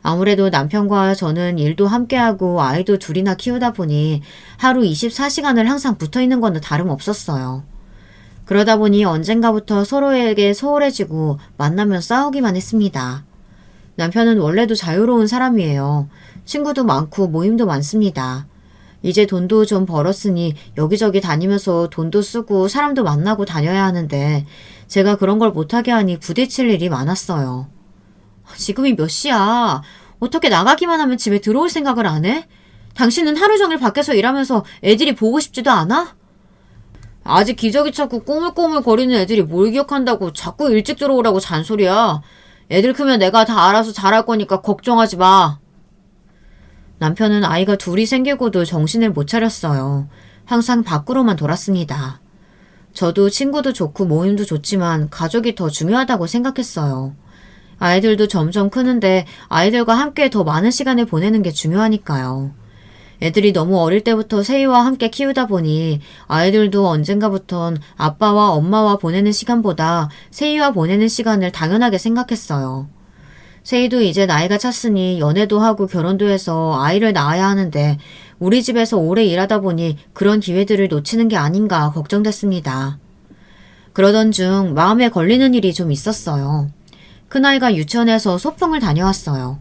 아무래도 남편과 저는 일도 함께하고 아이도 둘이나 키우다 보니 하루 24시간을 항상 붙어있는 거는 다름없었어요. 그러다 보니 언젠가부터 서로에게 소홀해지고 만나면 싸우기만 했습니다. 남편은 원래도 자유로운 사람이에요. 친구도 많고 모임도 많습니다. 이제 돈도 좀 벌었으니 여기저기 다니면서 돈도 쓰고 사람도 만나고 다녀야 하는데 제가 그런 걸 못하게 하니 부딪힐 일이 많았어요. 지금이 몇 시야? 어떻게 나가기만 하면 집에 들어올 생각을 안 해? 당신은 하루 종일 밖에서 일하면서 애들이 보고 싶지도 않아? 아직 기저귀 찾고 꼬물꼬물 거리는 애들이 뭘 기억한다고 자꾸 일찍 들어오라고 잔소리야. 애들 크면 내가 다 알아서 잘할 거니까 걱정하지 마. 남편은 아이가 둘이 생기고도 정신을 못 차렸어요. 항상 밖으로만 돌았습니다. 저도 친구도 좋고 모임도 좋지만 가족이 더 중요하다고 생각했어요. 아이들도 점점 크는데 아이들과 함께 더 많은 시간을 보내는 게 중요하니까요. 애들이 너무 어릴 때부터 세희와 함께 키우다 보니 아이들도 언젠가부턴 아빠와 엄마와 보내는 시간보다 세희와 보내는 시간을 당연하게 생각했어요. 세희도 이제 나이가 찼으니 연애도 하고 결혼도 해서 아이를 낳아야 하는데 우리 집에서 오래 일하다 보니 그런 기회들을 놓치는 게 아닌가 걱정됐습니다. 그러던 중 마음에 걸리는 일이 좀 있었어요. 큰아이가 유치원에서 소풍을 다녀왔어요.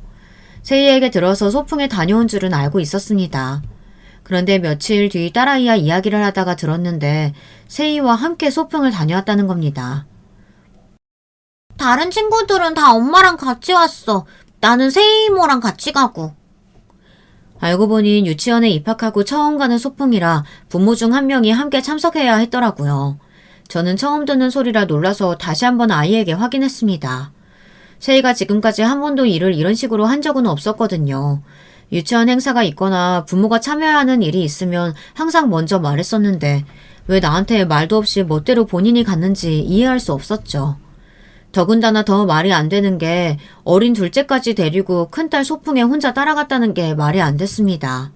세희에게 들어서 소풍에 다녀온 줄은 알고 있었습니다. 그런데 며칠 뒤 딸아이와 이야기를 하다가 들었는데 세희와 함께 소풍을 다녀왔다는 겁니다. 다른 친구들은 다 엄마랑 같이 왔어. 나는 세희 이모랑 같이 가고. 알고 보니 유치원에 입학하고 처음 가는 소풍이라 부모 중 한 명이 함께 참석해야 했더라고요. 저는 처음 듣는 소리라 놀라서 다시 한번 아이에게 확인했습니다. 세희가 지금까지 한 번도 일을 이런 식으로 한 적은 없었거든요. 유치원 행사가 있거나 부모가 참여하는 일이 있으면 항상 먼저 말했었는데 왜 나한테 말도 없이 멋대로 본인이 갔는지 이해할 수 없었죠. 더군다나 더 말이 안 되는 게 어린 둘째까지 데리고 큰딸 소풍에 혼자 따라갔다는 게 말이 안 됐습니다.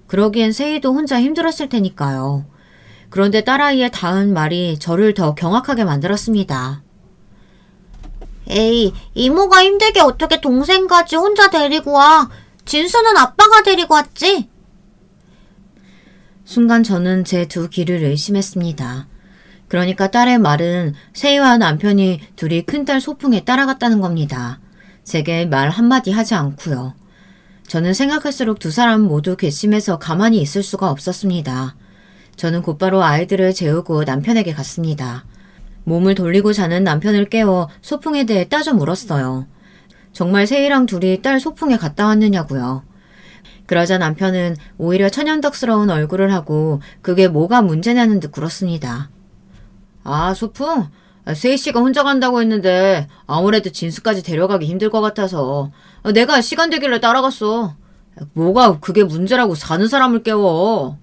그러기엔 세희도 혼자 힘들었을 테니까요. 그런데 딸아이의 닿은 말이 저를 더 경악하게 만들었습니다. 에이, 이모가 힘들게 어떻게 동생까지 혼자 데리고 와. 진수는 아빠가 데리고 왔지? 순간 저는 제 두 귀를 의심했습니다. 그러니까 딸의 말은 세희와 남편이 둘이 큰딸 소풍에 따라갔다는 겁니다. 제게 말 한마디 하지 않고요. 저는 생각할수록 두 사람 모두 괘씸해서 가만히 있을 수가 없었습니다. 저는 곧바로 아이들을 재우고 남편에게 갔습니다. 몸을 돌리고 자는 남편을 깨워 소풍에 대해 따져 물었어요. 정말 세희랑 둘이 딸 소풍에 갔다 왔느냐고요. 그러자 남편은 오히려 천연덕스러운 얼굴을 하고 그게 뭐가 문제냐는 듯 굴었습니다. 아, 소풍? 세희 씨가 혼자 간다고 했는데 아무래도 진수까지 데려가기 힘들 것 같아서 내가 시간 되길래 따라갔어. 뭐가 그게 문제라고 사는 사람을 깨워.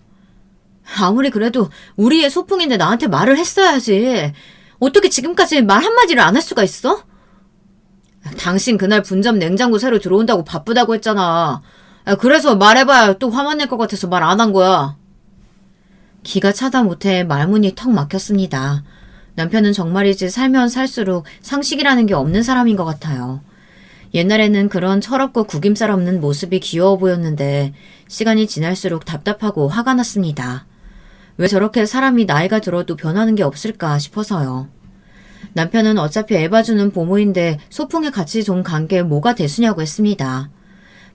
아무리 그래도 우리의 소풍인데 나한테 말을 했어야지. 어떻게 지금까지 말 한마디를 안 할 수가 있어? 당신 그날 분점 냉장고 새로 들어온다고 바쁘다고 했잖아. 그래서 말해봐야 또 화만 낼 것 같아서 말 안 한 거야. 기가 차다 못해 말문이 턱 막혔습니다. 남편은 정말이지 살면 살수록 상식이라는 게 없는 사람인 것 같아요. 옛날에는 그런 철없고 구김살 없는 모습이 귀여워 보였는데 시간이 지날수록 답답하고 화가 났습니다. 왜 저렇게 사람이 나이가 들어도 변하는 게 없을까 싶어서요. 남편은 어차피 애 봐주는 보모인데 소풍에 같이 좀 간 게 뭐가 대수냐고 했습니다.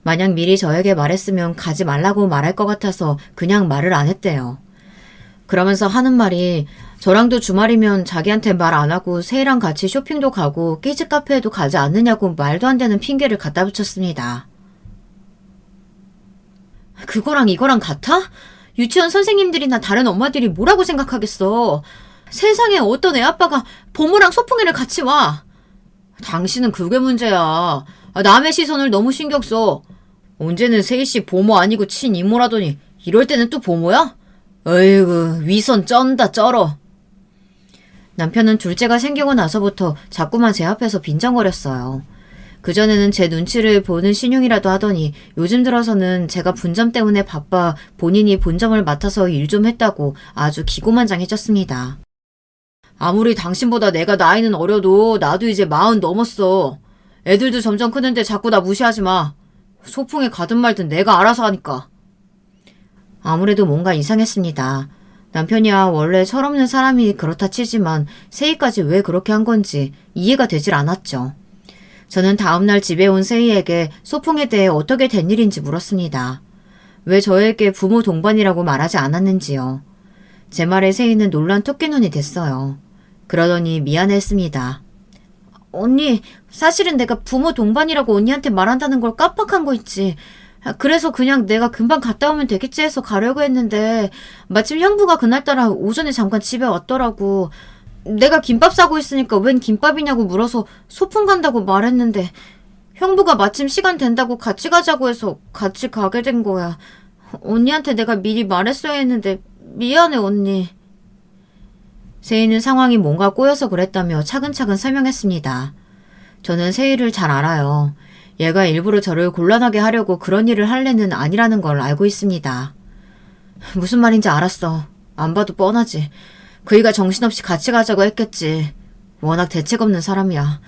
만약 미리 저에게 말했으면 가지 말라고 말할 것 같아서 그냥 말을 안 했대요. 그러면서 하는 말이 저랑도 주말이면 자기한테 말 안 하고 세희랑 같이 쇼핑도 가고 키즈 카페에도 가지 않느냐고 말도 안 되는 핑계를 갖다 붙였습니다. 그거랑 이거랑 같아? 유치원 선생님들이나 다른 엄마들이 뭐라고 생각하겠어. 세상에 어떤 애 아빠가 보모랑 소풍회를 같이 와. 당신은 그게 문제야. 남의 시선을 너무 신경 써. 언제는 세희씨 보모 아니고 친이모라더니 이럴 때는 또 보모야? 어이구 위선 쩐다 쩔어. 남편은 둘째가 생기고 나서부터 자꾸만 제 앞에서 빈정거렸어요. 그전에는 제 눈치를 보는 신용이라도 하더니 요즘 들어서는 제가 분점 때문에 바빠 본인이 본점을 맡아서 일 좀 했다고 아주 기고만장해졌습니다. 아무리 당신보다 내가 나이는 어려도 나도 이제 40 넘었어. 애들도 점점 크는데 자꾸 나 무시하지 마. 소풍에 가든 말든 내가 알아서 하니까. 아무래도 뭔가 이상했습니다. 남편이야 원래 철없는 사람이 그렇다 치지만 세희까지 왜 그렇게 한 건지 이해가 되질 않았죠. 저는 다음날 집에 온 세희에게 소풍에 대해 어떻게 된 일인지 물었습니다. 왜 저에게 부모 동반이라고 말하지 않았는지요. 제 말에 세희는 놀란 토끼눈이 됐어요. 그러더니 미안했습니다. 언니, 사실은 내가 부모 동반이라고 언니한테 말한다는 걸 깜빡한 거 있지. 그래서 그냥 내가 금방 갔다 오면 되겠지 해서 가려고 했는데 마침 형부가 그날따라 오전에 잠깐 집에 왔더라고. 내가 김밥 싸고 있으니까 웬 김밥이냐고 물어서 소풍 간다고 말했는데 형부가 마침 시간 된다고 같이 가자고 해서 같이 가게 된 거야. 언니한테 내가 미리 말했어야 했는데 미안해 언니. 세희는 상황이 뭔가 꼬여서 그랬다며 차근차근 설명했습니다. 저는 세희를 잘 알아요. 얘가 일부러 저를 곤란하게 하려고 그런 일을 할 애는 아니라는 걸 알고 있습니다. 무슨 말인지 알았어. 안 봐도 뻔하지. 그이가 정신없이 같이 가자고 했겠지. 워낙 대책 없는 사람이야.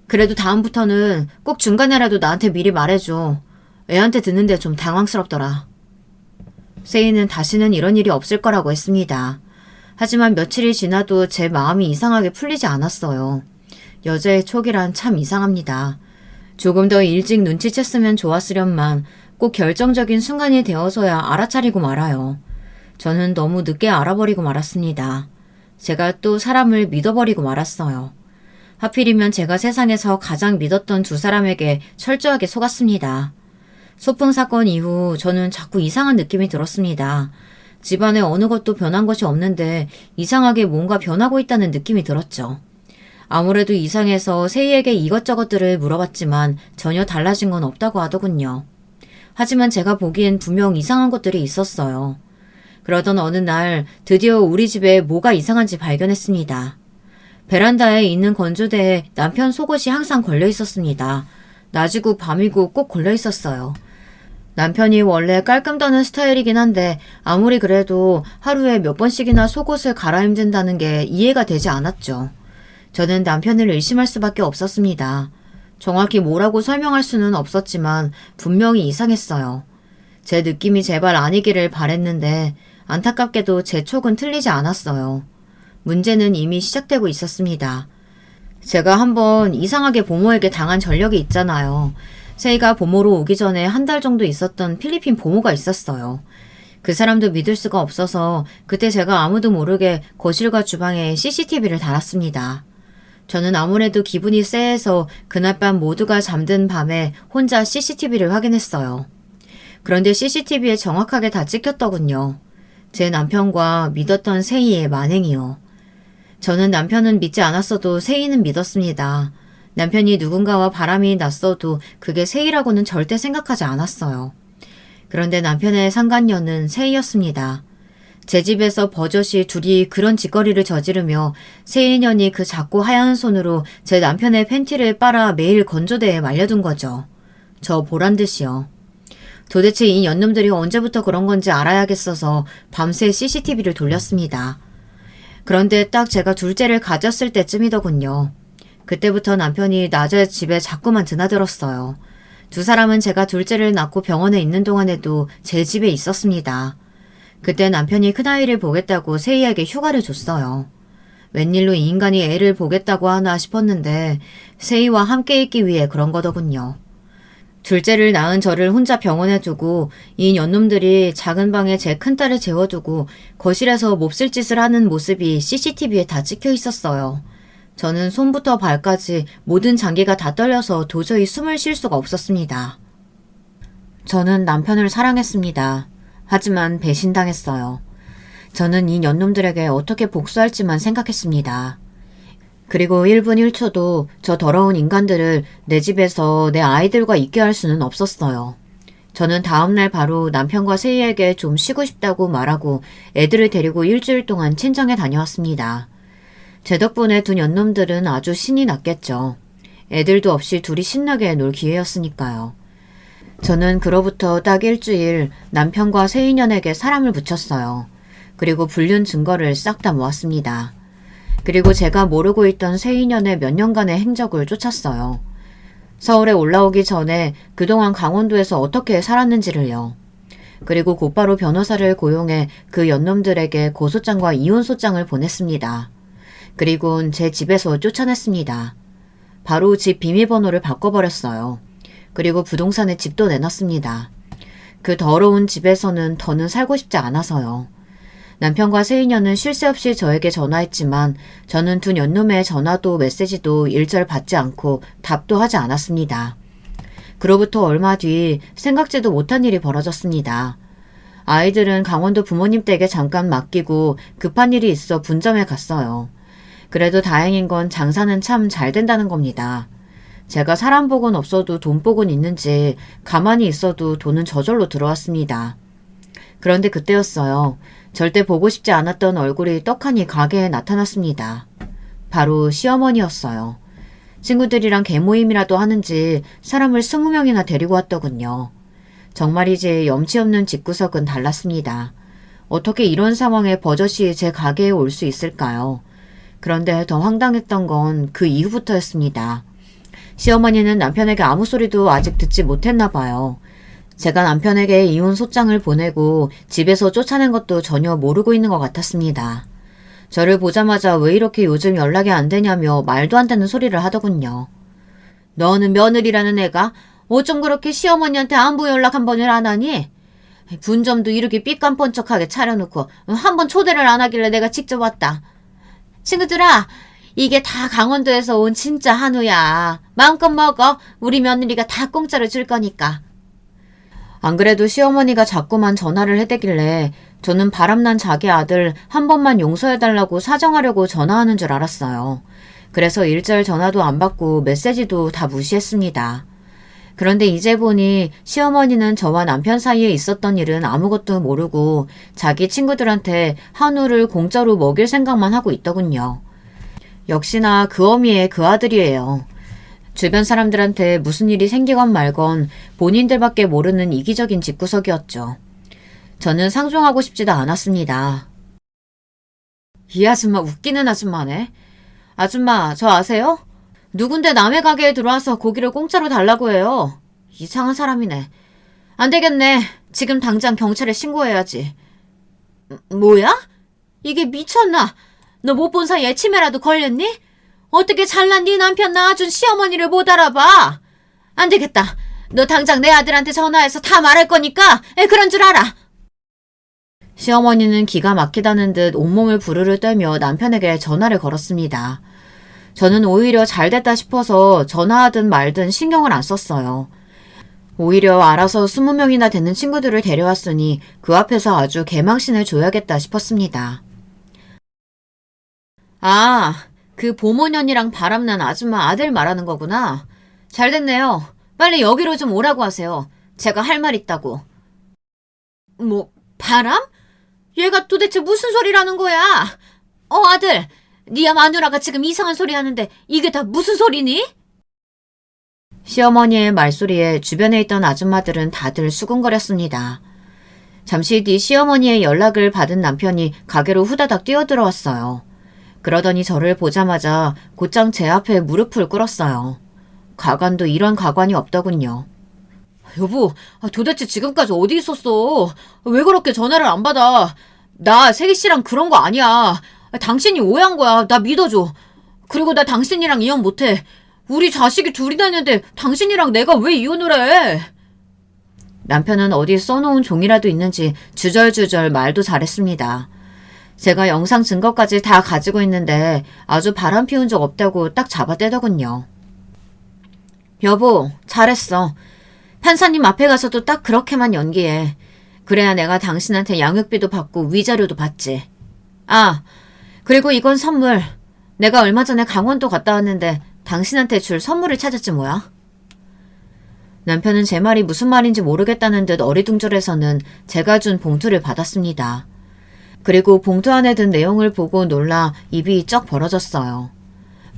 그래도 다음부터는 꼭 중간에라도 나한테 미리 말해줘. 애한테 듣는데 좀 당황스럽더라. 세희는 다시는 이런 일이 없을 거라고 했습니다. 하지만 며칠이 지나도 제 마음이 이상하게 풀리지 않았어요. 여자의 촉이란 참 이상합니다. 조금 더 일찍 눈치챘으면 좋았으련만 꼭 결정적인 순간이 되어서야 알아차리고 말아요. 저는 너무 늦게 알아버리고 말았습니다. 제가 또 사람을 믿어버리고 말았어요. 하필이면 제가 세상에서 가장 믿었던 두 사람에게 철저하게 속았습니다. 소풍 사건 이후 저는 자꾸 이상한 느낌이 들었습니다. 집안에 어느 것도 변한 것이 없는데 이상하게 뭔가 변하고 있다는 느낌이 들었죠. 아무래도 이상해서 세희에게 이것저것들을 물어봤지만 전혀 달라진 건 없다고 하더군요. 하지만 제가 보기엔 분명 이상한 것들이 있었어요. 그러던 어느 날 드디어 우리 집에 뭐가 이상한지 발견했습니다. 베란다에 있는 건조대에 남편 속옷이 항상 걸려 있었습니다. 낮이고 밤이고 꼭 걸려 있었어요. 남편이 원래 깔끔 더는 스타일이긴 한데 아무리 그래도 하루에 몇 번씩이나 속옷을 갈아입는다는 게 이해가 되지 않았죠. 저는 남편을 의심할 수밖에 없었습니다. 정확히 뭐라고 설명할 수는 없었지만 분명히 이상했어요. 제 느낌이 제발 아니기를 바랬는데 안타깝게도 제 촉은 틀리지 않았어요. 문제는 이미 시작되고 있었습니다. 제가 한번 이상하게 보모에게 당한 전력이 있잖아요. 세희가 보모로 오기 전에 한 달 정도 있었던 필리핀 보모가 있었어요. 그 사람도 믿을 수가 없어서 그때 제가 아무도 모르게 거실과 주방에 CCTV를 달았습니다. 저는 아무래도 기분이 쎄해서 그날 밤 모두가 잠든 밤에 혼자 CCTV를 확인했어요. 그런데 CCTV에 정확하게 다 찍혔더군요. 제 남편과 믿었던 세희의 만행이요. 저는 남편은 믿지 않았어도 세희는 믿었습니다. 남편이 누군가와 바람이 났어도 그게 세희라고는 절대 생각하지 않았어요. 그런데 남편의 상간녀는 세희였습니다. 제 집에서 버젓이 둘이 그런 짓거리를 저지르며 세희년이 그 작고 하얀 손으로 제 남편의 팬티를 빨아 매일 건조대에 말려둔 거죠. 저 보란듯이요. 도대체 이 년놈들이 언제부터 그런 건지 알아야겠어서 밤새 CCTV를 돌렸습니다. 그런데 딱 제가 둘째를 가졌을 때쯤이더군요. 그때부터 남편이 낮에 집에 자꾸만 드나들었어요. 두 사람은 제가 둘째를 낳고 병원에 있는 동안에도 제 집에 있었습니다. 그때 남편이 큰아이를 보겠다고 세희에게 휴가를 줬어요. 웬일로 이 인간이 애를 보겠다고 하나 싶었는데 세희와 함께 있기 위해 그런 거더군요. 둘째를 낳은 저를 혼자 병원에 두고 이 년놈들이 작은 방에 제 큰딸을 재워두고 거실에서 몹쓸 짓을 하는 모습이 CCTV에 다 찍혀 있었어요. 저는 손부터 발까지 모든 장기가 다 떨려서 도저히 숨을 쉴 수가 없었습니다. 저는 남편을 사랑했습니다. 하지만 배신당했어요. 저는 이 년놈들에게 어떻게 복수할지만 생각했습니다. 그리고 1분 1초도 저 더러운 인간들을 내 집에서 내 아이들과 있게 할 수는 없었어요. 저는 다음날 바로 남편과 세희에게 좀 쉬고 싶다고 말하고 애들을 데리고 일주일 동안 친정에 다녀왔습니다. 제 덕분에 두 년놈들은 아주 신이 났겠죠. 애들도 없이 둘이 신나게 놀 기회였으니까요. 저는 그로부터 딱 일주일 남편과 세희년에게 사람을 붙였어요. 그리고 불륜 증거를 싹 다 모았습니다. 그리고 제가 모르고 있던 세희년의 몇 년간의 행적을 쫓았어요. 서울에 올라오기 전에 그동안 강원도에서 어떻게 살았는지를요. 그리고 곧바로 변호사를 고용해 그 연놈들에게 고소장과 이혼소장을 보냈습니다. 그리곤 제 집에서 쫓아냈습니다. 바로 집 비밀번호를 바꿔버렸어요. 그리고 부동산에 집도 내놨습니다. 그 더러운 집에서는 더는 살고 싶지 않아서요. 남편과 세희년은 쉴 새 없이 저에게 전화했지만 저는 두 년놈의 전화도 메시지도 일절 받지 않고 답도 하지 않았습니다. 그로부터 얼마 뒤 생각지도 못한 일이 벌어졌습니다. 아이들은 강원도 부모님 댁에 잠깐 맡기고 급한 일이 있어 분점에 갔어요. 그래도 다행인 건 장사는 참 잘 된다는 겁니다. 제가 사람 복은 없어도 돈 복은 있는지 가만히 있어도 돈은 저절로 들어왔습니다. 그런데 그때였어요. 절대 보고 싶지 않았던 얼굴이 떡하니 가게에 나타났습니다. 바로 시어머니였어요. 친구들이랑 개모임이라도 하는지 사람을 20명이나 데리고 왔더군요. 정말이지 염치 없는 집구석은 달랐습니다. 어떻게 이런 상황에 버젓이 제 가게에 올 수 있을까요? 그런데 더 황당했던 건 그 이후부터였습니다. 시어머니는 남편에게 아무 소리도 아직 듣지 못했나 봐요. 제가 남편에게 이혼 소장을 보내고 집에서 쫓아낸 것도 전혀 모르고 있는 것 같았습니다. 저를 보자마자 왜 이렇게 요즘 연락이 안 되냐며 말도 안 되는 소리를 하더군요. 너는 며느리라는 애가 어쩜 그렇게 시어머니한테 안부 연락 한 번을 안 하니? 분점도 이렇게 삐깜번쩍하게 차려놓고 한 번 초대를 안 하길래 내가 직접 왔다. 친구들아, 이게 다 강원도에서 온 진짜 한우야. 마음껏 먹어. 우리 며느리가 다 공짜로 줄 거니까. 안 그래도 시어머니가 자꾸만 전화를 해대길래 저는 바람난 자기 아들 한 번만 용서해달라고 사정하려고 전화하는 줄 알았어요. 그래서 일절 전화도 안 받고 메시지도 다 무시했습니다. 그런데 이제 보니 시어머니는 저와 남편 사이에 있었던 일은 아무것도 모르고 자기 친구들한테 한우를 공짜로 먹일 생각만 하고 있더군요. 역시나 그 어미의 그 아들이에요. 주변 사람들한테 무슨 일이 생기건 말건 본인들밖에 모르는 이기적인 집구석이었죠. 저는 상종하고 싶지도 않았습니다. 이 아줌마 웃기는 아줌마네. 아줌마, 저 아세요? 누군데 남의 가게에 들어와서 고기를 공짜로 달라고 해요. 이상한 사람이네. 안 되겠네. 지금 당장 경찰에 신고해야지. 뭐야? 이게 미쳤나? 너 못 본 사이에 치매라도 걸렸니? 어떻게 잘난 네 남편 낳아준 시어머니를 못 알아봐? 안 되겠다. 너 당장 내 아들한테 전화해서 다 말할 거니까 그런 줄 알아. 시어머니는 기가 막히다는 듯 온몸을 부르르 떨며 남편에게 전화를 걸었습니다. 저는 오히려 잘됐다 싶어서 전화하든 말든 신경을 안 썼어요. 오히려 알아서 20명이나 되는 친구들을 데려왔으니 그 앞에서 아주 개망신을 줘야겠다 싶었습니다. 아, 그 보모년이랑 바람난 아줌마 아들 말하는 거구나. 잘 됐네요. 빨리 여기로 좀 오라고 하세요. 제가 할 말 있다고. 뭐, 바람? 얘가 도대체 무슨 소리라는 거야? 아들, 니야 마누라가 지금 이상한 소리 하는데 이게 다 무슨 소리니? 시어머니의 말소리에 주변에 있던 아줌마들은 다들 수군거렸습니다. 잠시 뒤 시어머니의 연락을 받은 남편이 가게로 후다닥 뛰어들어왔어요. 그러더니 저를 보자마자 곧장 제 앞에 무릎을 꿇었어요. 가관도 이런 가관이 없더군요. 여보, 도대체 지금까지 어디 있었어? 왜 그렇게 전화를 안 받아? 나 세기 씨랑 그런 거 아니야. 당신이 오해한 거야. 나 믿어줘. 그리고 나 당신이랑 이혼 못해. 우리 자식이 둘이나 있는데 당신이랑 내가 왜 이혼을 해? 남편은 어디 써놓은 종이라도 있는지 주절주절 말도 잘했습니다. 제가 영상 증거까지 다 가지고 있는데 아주 바람 피운 적 없다고 딱 잡아떼더군요. 여보, 잘했어. 판사님 앞에 가서도 딱 그렇게만 연기해. 그래야 내가 당신한테 양육비도 받고 위자료도 받지. 아, 그리고 이건 선물. 내가 얼마 전에 강원도 갔다 왔는데 당신한테 줄 선물을 찾았지 뭐야. 남편은 제 말이 무슨 말인지 모르겠다는 듯 어리둥절해서는 제가 준 봉투를 받았습니다. 그리고 봉투 안에 든 내용을 보고 놀라 입이 쩍 벌어졌어요.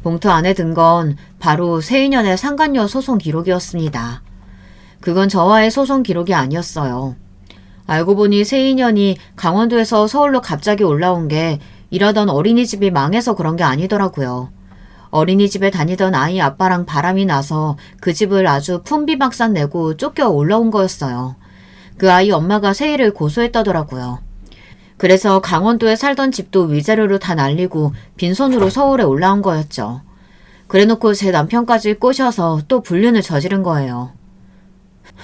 봉투 안에 든 건 바로 세인연의 상간녀 소송 기록이었습니다. 그건 저와의 소송 기록이 아니었어요. 알고 보니 세인연이 강원도에서 서울로 갑자기 올라온 게 일하던 어린이집이 망해서 그런 게 아니더라고요. 어린이집에 다니던 아이 아빠랑 바람이 나서 그 집을 아주 품비박산 내고 쫓겨 올라온 거였어요. 그 아이 엄마가 세이를 고소했다더라고요. 그래서 강원도에 살던 집도 위자료로 다 날리고 빈손으로 서울에 올라온 거였죠. 그래놓고 제 남편까지 꼬셔서 또 불륜을 저지른 거예요.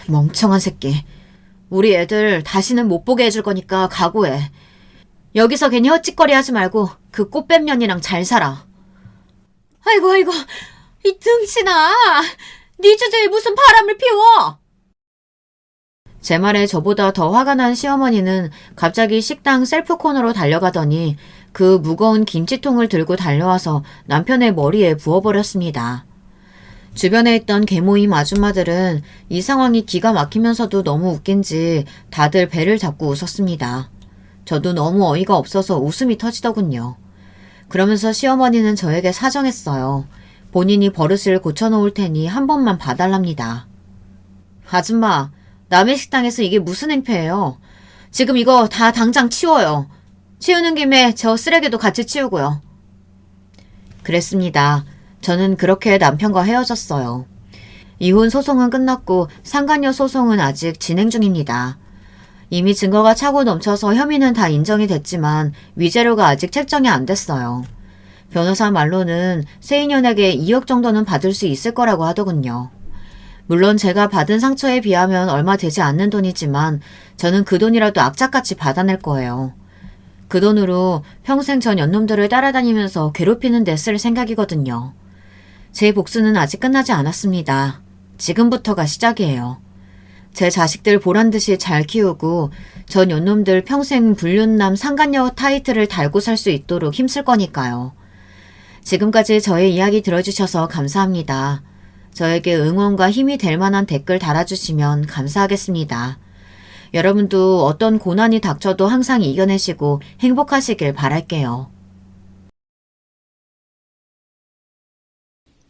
멍청한 새끼. 우리 애들 다시는 못 보게 해줄 거니까 각오해. 여기서 괜히 헛짓거리 하지 말고 그 꽃뱀년이랑 잘 살아. 아이고, 이 등신아. 네 주제에 무슨 바람을 피워? 제 말에 저보다 더 화가 난 시어머니는 갑자기 식당 셀프 코너로 달려가더니 그 무거운 김치통을 들고 달려와서 남편의 머리에 부어버렸습니다. 주변에 있던 개모임 아줌마들은 이 상황이 기가 막히면서도 너무 웃긴지 다들 배를 잡고 웃었습니다. 저도 너무 어이가 없어서 웃음이 터지더군요. 그러면서 시어머니는 저에게 사정했어요. 본인이 버릇을 고쳐놓을 테니 한 번만 봐달랍니다. 아줌마, 남의 식당에서 이게 무슨 행패예요? 지금 이거 다 당장 치워요. 치우는 김에 저 쓰레기도 같이 치우고요. 그랬습니다. 저는 그렇게 남편과 헤어졌어요. 이혼 소송은 끝났고 상간녀 소송은 아직 진행 중입니다. 이미 증거가 차고 넘쳐서 혐의는 다 인정이 됐지만 위자료가 아직 책정이 안 됐어요. 변호사 말로는 세인연에게 2억 정도는 받을 수 있을 거라고 하더군요. 물론 제가 받은 상처에 비하면 얼마 되지 않는 돈이지만 저는 그 돈이라도 악착같이 받아낼 거예요. 그 돈으로 평생 전 연놈들을 따라다니면서 괴롭히는 데 쓸 생각이거든요. 제 복수는 아직 끝나지 않았습니다. 지금부터가 시작이에요. 제 자식들 보란듯이 잘 키우고 전 연놈들 평생 불륜남 상간녀 타이틀을 달고 살 수 있도록 힘쓸 거니까요. 지금까지 저의 이야기 들어주셔서 감사합니다. 저에게 응원과 힘이 될 만한 댓글 달아주시면 감사하겠습니다. 여러분도 어떤 고난이 닥쳐도 항상 이겨내시고 행복하시길 바랄게요.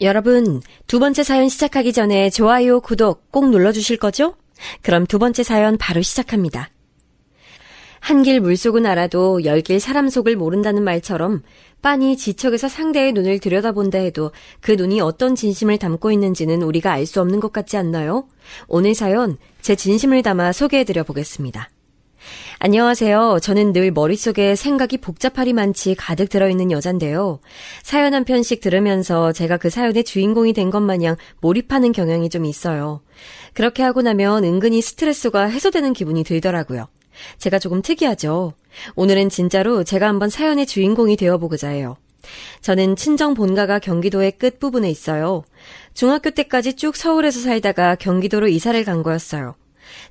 여러분, 두 번째 사연 시작하기 전에 좋아요, 구독 꼭 눌러주실 거죠? 그럼 두 번째 사연 바로 시작합니다. 한길 물속은 알아도 열길 사람 속을 모른다는 말처럼 빤히 지척에서 상대의 눈을 들여다본다 해도 그 눈이 어떤 진심을 담고 있는지는 우리가 알 수 없는 것 같지 않나요? 오늘 사연 제 진심을 담아 소개해드려 보겠습니다. 안녕하세요. 저는 늘 머릿속에 생각이 복잡하리 많지 가득 들어있는 여잔데요. 사연 한 편씩 들으면서 제가 그 사연의 주인공이 된 것 마냥 몰입하는 경향이 좀 있어요. 그렇게 하고 나면 은근히 스트레스가 해소되는 기분이 들더라고요. 제가 조금 특이하죠. 오늘은 진짜로 제가 한번 사연의 주인공이 되어보고자 해요. 저는 친정 본가가 경기도의 끝부분에 있어요. 중학교 때까지 쭉 서울에서 살다가 경기도로 이사를 간 거였어요.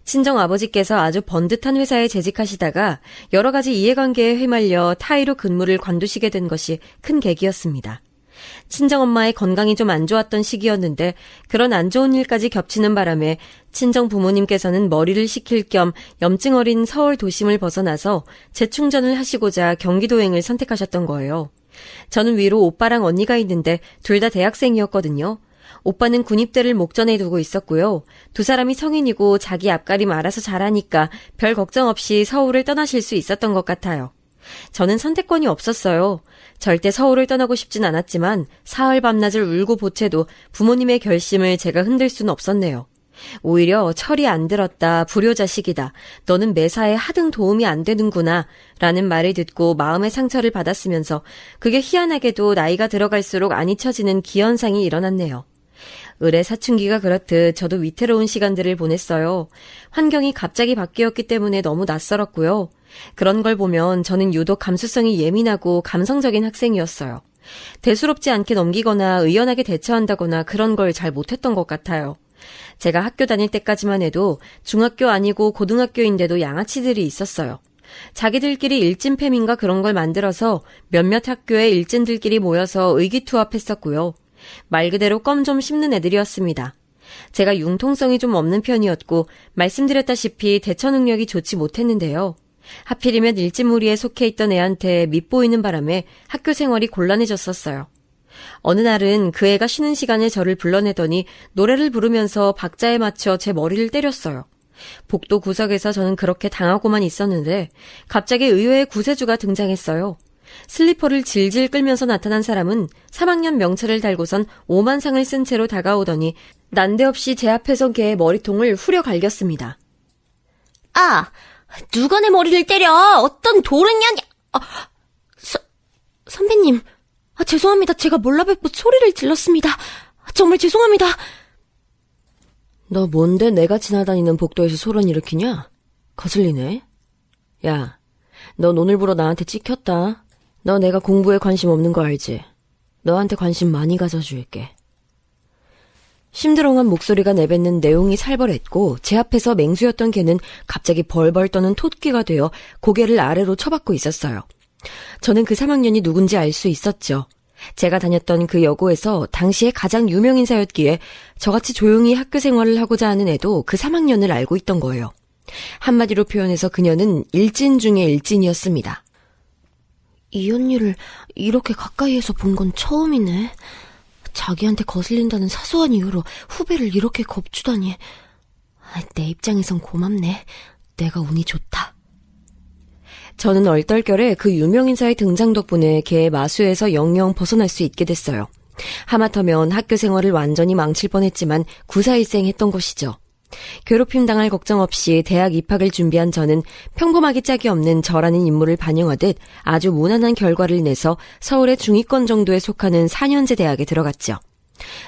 친정 아버지께서 아주 번듯한 회사에 재직하시다가 여러 가지 이해관계에 휘말려 타의로 근무를 관두시게 된 것이 큰 계기였습니다. 친정엄마의 건강이 좀 안 좋았던 시기였는데 그런 안 좋은 일까지 겹치는 바람에 친정 부모님께서는 머리를 식힐 겸 염증 어린 서울 도심을 벗어나서 재충전을 하시고자 경기도행을 선택하셨던 거예요. 저는 위로 오빠랑 언니가 있는데 둘 다 대학생이었거든요. 오빠는 군입대를 목전에 두고 있었고요. 두 사람이 성인이고 자기 앞가림 알아서 잘하니까 별 걱정 없이 서울을 떠나실 수 있었던 것 같아요. 저는 선택권이 없었어요. 절대 서울을 떠나고 싶진 않았지만 사흘 밤낮을 울고 보채도 부모님의 결심을 제가 흔들 수는 없었네요. 오히려 철이 안 들었다, 불효자식이다, 너는 매사에 하등 도움이 안 되는구나 라는 말을 듣고 마음의 상처를 받았으면서 그게 희한하게도 나이가 들어갈수록 안 잊혀지는 기현상이 일어났네요. 을의 사춘기가 그렇듯 저도 위태로운 시간들을 보냈어요. 환경이 갑자기 바뀌었기 때문에 너무 낯설었고요. 그런 걸 보면 저는 유독 감수성이 예민하고 감성적인 학생이었어요. 대수롭지 않게 넘기거나 의연하게 대처한다거나 그런 걸 잘 못했던 것 같아요. 제가 학교 다닐 때까지만 해도 중학교 아니고 고등학교인데도 양아치들이 있었어요. 자기들끼리 일진팸인가 그런 걸 만들어서 몇몇 학교의 일진들끼리 모여서 의기투합했었고요. 말 그대로 껌 좀 씹는 애들이었습니다. 제가 융통성이 좀 없는 편이었고 말씀드렸다시피 대처 능력이 좋지 못했는데요. 하필이면 일진무리에 속해 있던 애한테 밉보이는 바람에 학교 생활이 곤란해졌었어요. 어느 날은 그 애가 쉬는 시간에 저를 불러내더니 노래를 부르면서 박자에 맞춰 제 머리를 때렸어요. 복도 구석에서 저는 그렇게 당하고만 있었는데 갑자기 의외의 구세주가 등장했어요. 슬리퍼를 질질 끌면서 나타난 사람은 3학년 명찰을 달고선 오만상을 쓴 채로 다가오더니 난데없이 제 앞에 선 걔의 머리통을 후려 갈겼습니다. 아, 누가 내 머리를 때려? 어떤 도른년이... 선배님, 죄송합니다. 제가 몰라뵙고 소리를 질렀습니다. 정말 죄송합니다. 너 뭔데 내가 지나다니는 복도에서 소란 일으키냐? 거슬리네. 야, 넌 오늘부로 나한테 찍혔다. 너 내가 공부에 관심 없는 거 알지? 너한테 관심 많이 가져줄게. 심드렁한 목소리가 내뱉는 내용이 살벌했고 제 앞에서 맹수였던 걔는 갑자기 벌벌 떠는 토끼가 되어 고개를 아래로 쳐박고 있었어요. 저는 그 3학년이 누군지 알 수 있었죠. 제가 다녔던 그 여고에서 당시에 가장 유명 인사였기에 저같이 조용히 학교 생활을 하고자 하는 애도 그 3학년을 알고 있던 거예요. 한마디로 표현해서 그녀는 일진 중의 일진이었습니다. 이 언니를 이렇게 가까이에서 본 건 처음이네. 자기한테 거슬린다는 사소한 이유로 후배를 이렇게 겁주다니. 내 입장에선 고맙네. 내가 운이 좋다. 저는 얼떨결에 그 유명인사의 등장 덕분에 걔의 마수에서 영영 벗어날 수 있게 됐어요. 하마터면 학교 생활을 완전히 망칠 뻔했지만 구사일생 했던 것이죠. 괴롭힘 당할 걱정 없이 대학 입학을 준비한 저는 평범하기 짝이 없는 저라는 인물을 반영하듯 아주 무난한 결과를 내서 서울의 중위권 정도에 속하는 4년제 대학에 들어갔죠.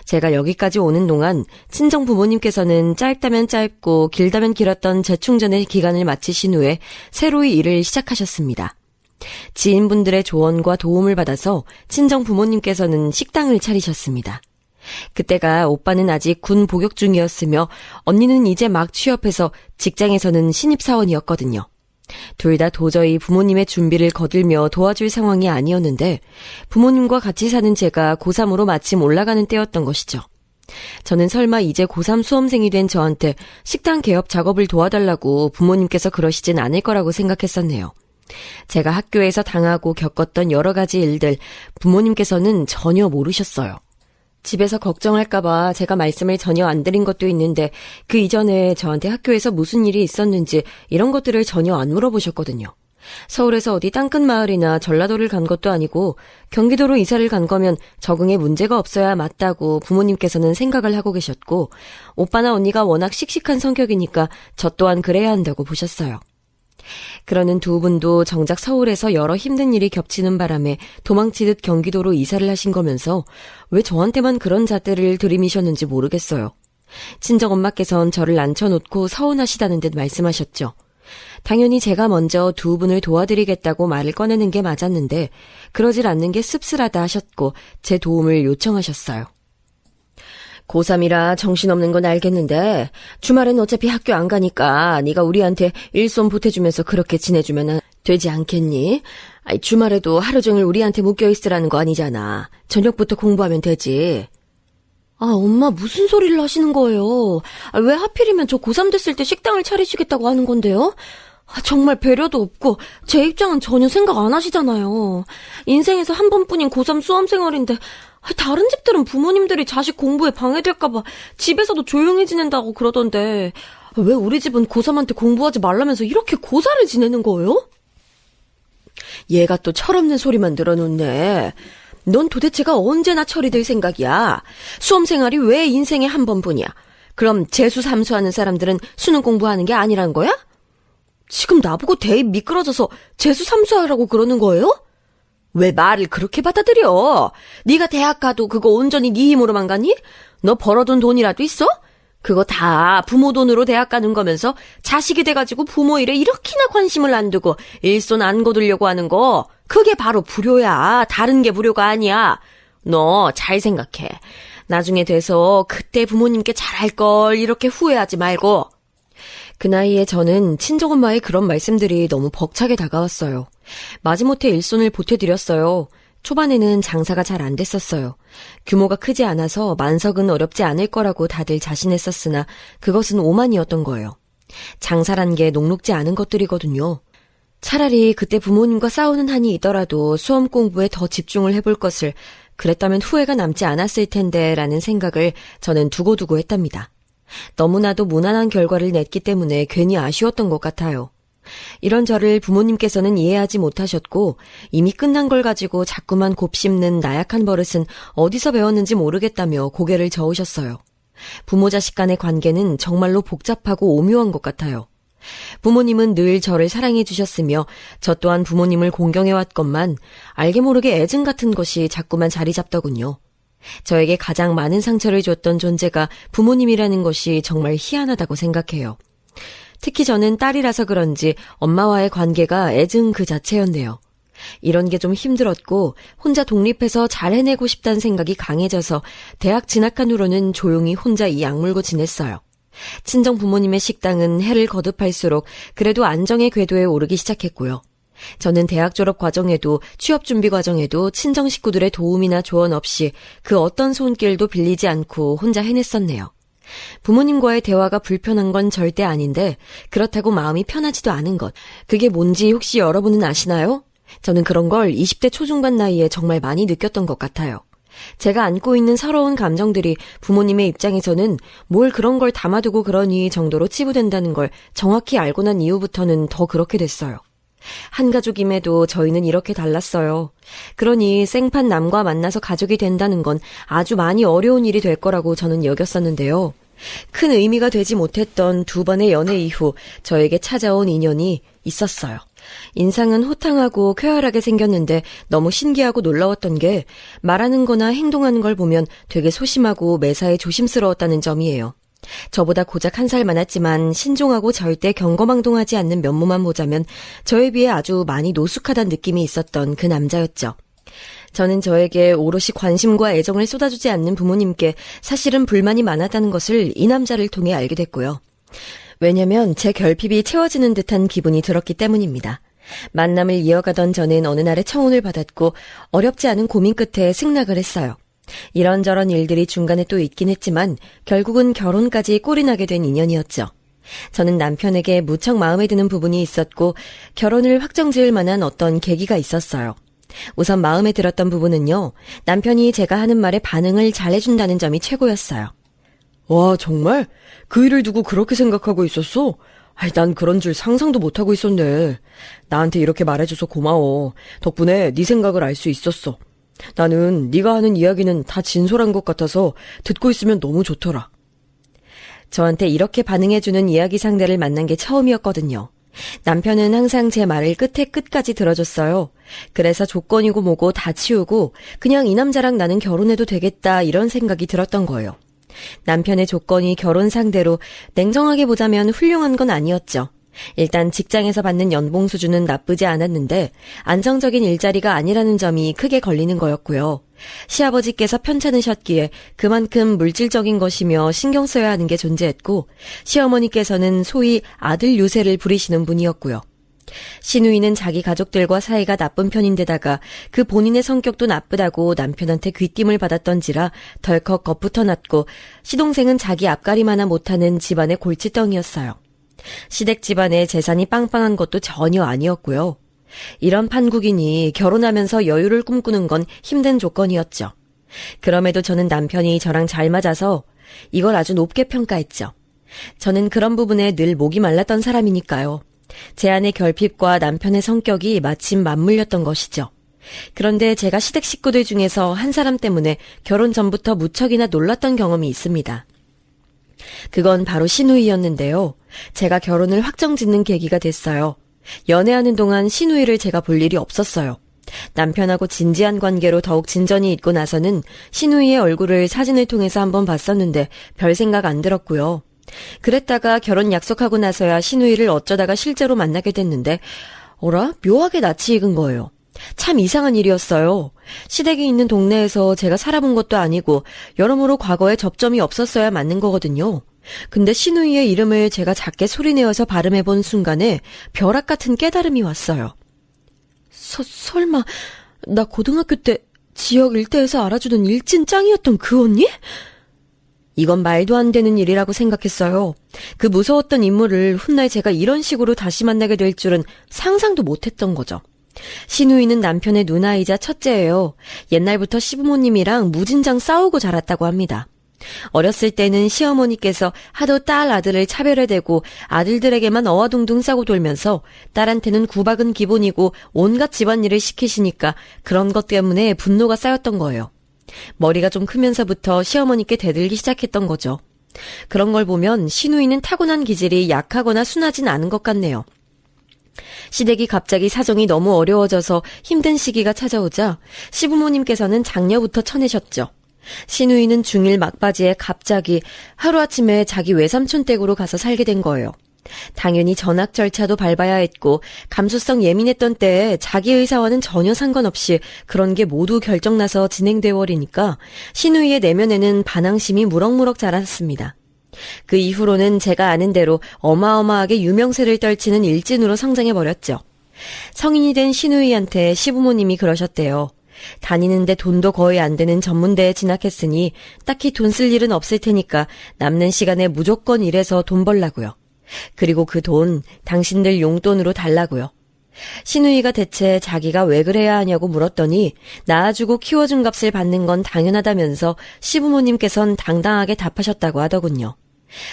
제가 여기까지 오는 동안 친정 부모님께서는 짧다면 짧고 길다면 길었던 재충전의 기간을 마치신 후에 새로이 일을 시작하셨습니다. 지인분들의 조언과 도움을 받아서 친정 부모님께서는 식당을 차리셨습니다. 그때가 오빠는 아직 군 복역 중이었으며 언니는 이제 막 취업해서 직장에서는 신입사원이었거든요. 둘 다 도저히 부모님의 준비를 거들며 도와줄 상황이 아니었는데 부모님과 같이 사는 제가 고3으로 마침 올라가는 때였던 것이죠. 저는 설마 이제 고3 수험생이 된 저한테 식당 개업 작업을 도와달라고 부모님께서 그러시진 않을 거라고 생각했었네요. 제가 학교에서 당하고 겪었던 여러 가지 일들 부모님께서는 전혀 모르셨어요. 집에서 걱정할까봐 제가 말씀을 전혀 안 드린 것도 있는데 그 이전에 저한테 학교에서 무슨 일이 있었는지 이런 것들을 전혀 안 물어보셨거든요. 서울에서 어디 땅끝 마을이나 전라도를 간 것도 아니고 경기도로 이사를 간 거면 적응에 문제가 없어야 맞다고 부모님께서는 생각을 하고 계셨고 오빠나 언니가 워낙 씩씩한 성격이니까 저 또한 그래야 한다고 보셨어요. 그러는 두 분도 정작 서울에서 여러 힘든 일이 겹치는 바람에 도망치듯 경기도로 이사를 하신 거면서 왜 저한테만 그런 잣대를 들이미셨는지 모르겠어요. 친정엄마께선 저를 앉혀놓고 서운하시다는 듯 말씀하셨죠. 당연히 제가 먼저 두 분을 도와드리겠다고 말을 꺼내는 게 맞았는데 그러질 않는 게 씁쓸하다 하셨고 제 도움을 요청하셨어요. 고3이라 정신없는 건 알겠는데 주말엔 어차피 학교 안 가니까 네가 우리한테 일손 보태주면서 그렇게 지내주면 되지 않겠니? 아이, 주말에도 하루 종일 우리한테 묶여있으라는 거 아니잖아. 저녁부터 공부하면 되지. 아, 엄마 무슨 소리를 하시는 거예요? 아, 왜 하필이면 저 고3 됐을 때 식당을 차리시겠다고 하는 건데요? 아, 정말 배려도 없고 제 입장은 전혀 생각 안 하시잖아요. 인생에서 한 번뿐인 고3 수험생활인데 아, 다른 집들은 부모님들이 자식 공부에 방해될까 봐 집에서도 조용히 지낸다고 그러던데 왜 우리 집은 고3한테 공부하지 말라면서 이렇게 고사를 지내는 거예요? 얘가 또 철없는 소리만 늘어놓네. 넌 도대체가 언제나 철이 들 생각이야? 수험생활이 왜 인생에 한 번뿐이야? 그럼 재수 삼수하는 사람들은 수능 공부하는 게 아니란 거야? 지금 나보고 대입 미끄러져서 재수 삼수하라고 그러는 거예요? 왜 말을 그렇게 받아들여? 네가 대학 가도 그거 온전히 네 힘으로만 가니? 너 벌어둔 돈이라도 있어? 그거 다 부모 돈으로 대학 가는 거면서 자식이 돼가지고 부모 일에 이렇게나 관심을 안 두고 일손 안 거두려고 하는 거 그게 바로 불효야. 다른 게 불효가 아니야. 너 잘 생각해. 나중에 돼서 그때 부모님께 잘할 걸 이렇게 후회하지 말고. 그 나이에 저는 친정엄마의 그런 말씀들이 너무 벅차게 다가왔어요. 마지못해 일손을 보태드렸어요. 초반에는 장사가 잘 안 됐었어요. 규모가 크지 않아서 만석은 어렵지 않을 거라고 다들 자신했었으나 그것은 오만이었던 거예요. 장사란 게 녹록지 않은 것들이거든요. 차라리 그때 부모님과 싸우는 한이 있더라도 수험 공부에 더 집중을 해볼 것을, 그랬다면 후회가 남지 않았을 텐데 라는 생각을 저는 두고두고 했답니다. 너무나도 무난한 결과를 냈기 때문에 괜히 아쉬웠던 것 같아요. 이런 저를 부모님께서는 이해하지 못하셨고 이미 끝난 걸 가지고 자꾸만 곱씹는 나약한 버릇은 어디서 배웠는지 모르겠다며 고개를 저으셨어요. 부모 자식 간의 관계는 정말로 복잡하고 오묘한 것 같아요. 부모님은 늘 저를 사랑해 주셨으며 저 또한 부모님을 공경해왔건만 알게 모르게 애증 같은 것이 자꾸만 자리 잡더군요. 저에게 가장 많은 상처를 줬던 존재가 부모님이라는 것이 정말 희한하다고 생각해요. 특히 저는 딸이라서 그런지 엄마와의 관계가 애증 그 자체였네요. 이런 게 좀 힘들었고 혼자 독립해서 잘 해내고 싶다는 생각이 강해져서 대학 진학한 후로는 조용히 혼자 이 악물고 지냈어요. 친정 부모님의 식당은 해를 거듭할수록 그래도 안정의 궤도에 오르기 시작했고요. 저는 대학 졸업 과정에도 취업 준비 과정에도 친정 식구들의 도움이나 조언 없이 그 어떤 손길도 빌리지 않고 혼자 해냈었네요. 부모님과의 대화가 불편한 건 절대 아닌데 그렇다고 마음이 편하지도 않은 것, 그게 뭔지 혹시 여러분은 아시나요? 저는 그런 걸 20대 초중반 나이에 정말 많이 느꼈던 것 같아요. 제가 안고 있는 서러운 감정들이 부모님의 입장에서는 뭘 그런 걸 담아두고 그러니 정도로 치부된다는 걸 정확히 알고 난 이후부터는 더 그렇게 됐어요. 한 가족임에도 저희는 이렇게 달랐어요. 그러니 생판 남과 만나서 가족이 된다는 건 아주 많이 어려운 일이 될 거라고 저는 여겼었는데요. 큰 의미가 되지 못했던 2번의 연애 이후 저에게 찾아온 인연이 있었어요. 인상은 호탕하고 쾌활하게 생겼는데 너무 신기하고 놀라웠던 게 말하는 거나 행동하는 걸 보면 되게 소심하고 매사에 조심스러웠다는 점이에요. 저보다 고작 1살 많았지만 신중하고 절대 경거망동하지 않는 면모만 보자면 저에 비해 아주 많이 노숙하다는 느낌이 있었던 그 남자였죠. 저는 저에게 오롯이 관심과 애정을 쏟아주지 않는 부모님께 사실은 불만이 많았다는 것을 이 남자를 통해 알게 됐고요. 왜냐면 제 결핍이 채워지는 듯한 기분이 들었기 때문입니다. 만남을 이어가던 저는 어느 날에 청혼을 받았고 어렵지 않은 고민 끝에 승낙을 했어요. 이런저런 일들이 중간에 또 있긴 했지만 결국은 결혼까지 꼴이 나게 된 인연이었죠. 저는 남편에게 무척 마음에 드는 부분이 있었고 결혼을 확정지을 만한 어떤 계기가 있었어요. 우선 마음에 들었던 부분은요, 남편이 제가 하는 말에 반응을 잘해준다는 점이 최고였어요. 와, 정말? 그 일을 두고 그렇게 생각하고 있었어? 아이, 난 그런 줄 상상도 못하고 있었네. 나한테 이렇게 말해줘서 고마워. 덕분에 네 생각을 알 수 있었어. 나는 네가 하는 이야기는 다 진솔한 것 같아서 듣고 있으면 너무 좋더라. 저한테 이렇게 반응해주는 이야기 상대를 만난 게 처음이었거든요. 남편은 항상 제 말을 끝에 끝까지 들어줬어요. 그래서 조건이고 뭐고 다 치우고 그냥 이 남자랑 나는 결혼해도 되겠다 이런 생각이 들었던 거예요. 남편의 조건이 결혼 상대로 냉정하게 보자면 훌륭한 건 아니었죠. 일단 직장에서 받는 연봉 수준은 나쁘지 않았는데 안정적인 일자리가 아니라는 점이 크게 걸리는 거였고요. 시아버지께서 편찮으셨기에 그만큼 물질적인 것이며 신경 써야 하는 게 존재했고, 시어머니께서는 소위 아들 유세를 부리시는 분이었고요. 시누이는 자기 가족들과 사이가 나쁜 편인데다가 그 본인의 성격도 나쁘다고 남편한테 귀띔을 받았던지라 덜컥 겁부터 났고, 시동생은 자기 앞가림 하나 못하는 집안의 골칫덩이였어요. 시댁 집안의 재산이 빵빵한 것도 전혀 아니었고요. 이런 판국이니 결혼하면서 여유를 꿈꾸는 건 힘든 조건이었죠. 그럼에도 저는 남편이 저랑 잘 맞아서 이걸 아주 높게 평가했죠. 저는 그런 부분에 늘 목이 말랐던 사람이니까요. 제 안의 결핍과 남편의 성격이 마침 맞물렸던 것이죠. 그런데 제가 시댁 식구들 중에서 한 사람 때문에 결혼 전부터 무척이나 놀랐던 경험이 있습니다. 그건 바로 시누이였는데요. 제가 결혼을 확정짓는 계기가 됐어요. 연애하는 동안 시누이를 제가 볼 일이 없었어요. 남편하고 진지한 관계로 더욱 진전이 있고 나서는 시누이의 얼굴을 사진을 통해서 한번 봤었는데 별 생각 안 들었고요. 그랬다가 결혼 약속하고 나서야 시누이를 어쩌다가 실제로 만나게 됐는데, 어라? 묘하게 낯이 익은 거예요. 참 이상한 일이었어요. 시댁이 있는 동네에서 제가 살아본 것도 아니고 여러모로 과거에 접점이 없었어야 맞는 거거든요. 근데 시누이의 이름을 제가 작게 소리내어서 발음해본 순간에 벼락 같은 깨달음이 왔어요. 설마 나 고등학교 때 지역 일대에서 알아주던 일진 짱이었던 그 언니? 이건 말도 안 되는 일이라고 생각했어요. 그 무서웠던 인물을 훗날 제가 이런 식으로 다시 만나게 될 줄은 상상도 못했던 거죠. 시누이는 남편의 누나이자 첫째예요. 옛날부터 시부모님이랑 무진장 싸우고 자랐다고 합니다. 어렸을 때는 시어머니께서 하도 딸 아들을 차별해대고 아들들에게만 어와둥둥 싸고 돌면서 딸한테는 구박은 기본이고 온갖 집안일을 시키시니까 그런 것 때문에 분노가 쌓였던 거예요. 머리가 좀 크면서부터 시어머니께 대들기 시작했던 거죠. 그런 걸 보면 시누이는 타고난 기질이 약하거나 순하진 않은 것 같네요. 시댁이 갑자기 사정이 너무 어려워져서 힘든 시기가 찾아오자 시부모님께서는 장녀부터 쳐내셨죠. 시누이는 중1 막바지에 갑자기 하루아침에 자기 외삼촌 댁으로 가서 살게 된 거예요. 당연히 전학 절차도 밟아야 했고 감수성 예민했던 때에 자기 의사와는 전혀 상관없이 그런 게 모두 결정나서 진행되어 버리니까 시누이의 내면에는 반항심이 무럭무럭 자랐습니다. 그 이후로는 제가 아는 대로 어마어마하게 유명세를 떨치는 일진으로 성장해버렸죠. 성인이 된 시누이한테 시부모님이 그러셨대요. 다니는데 돈도 거의 안 되는 전문대에 진학했으니 딱히 돈 쓸 일은 없을 테니까 남는 시간에 무조건 일해서 돈 벌라고요. 그리고 그 돈 당신들 용돈으로 달라고요. 시누이가 대체 자기가 왜 그래야 하냐고 물었더니 낳아주고 키워준 값을 받는 건 당연하다면서 시부모님께선 당당하게 답하셨다고 하더군요.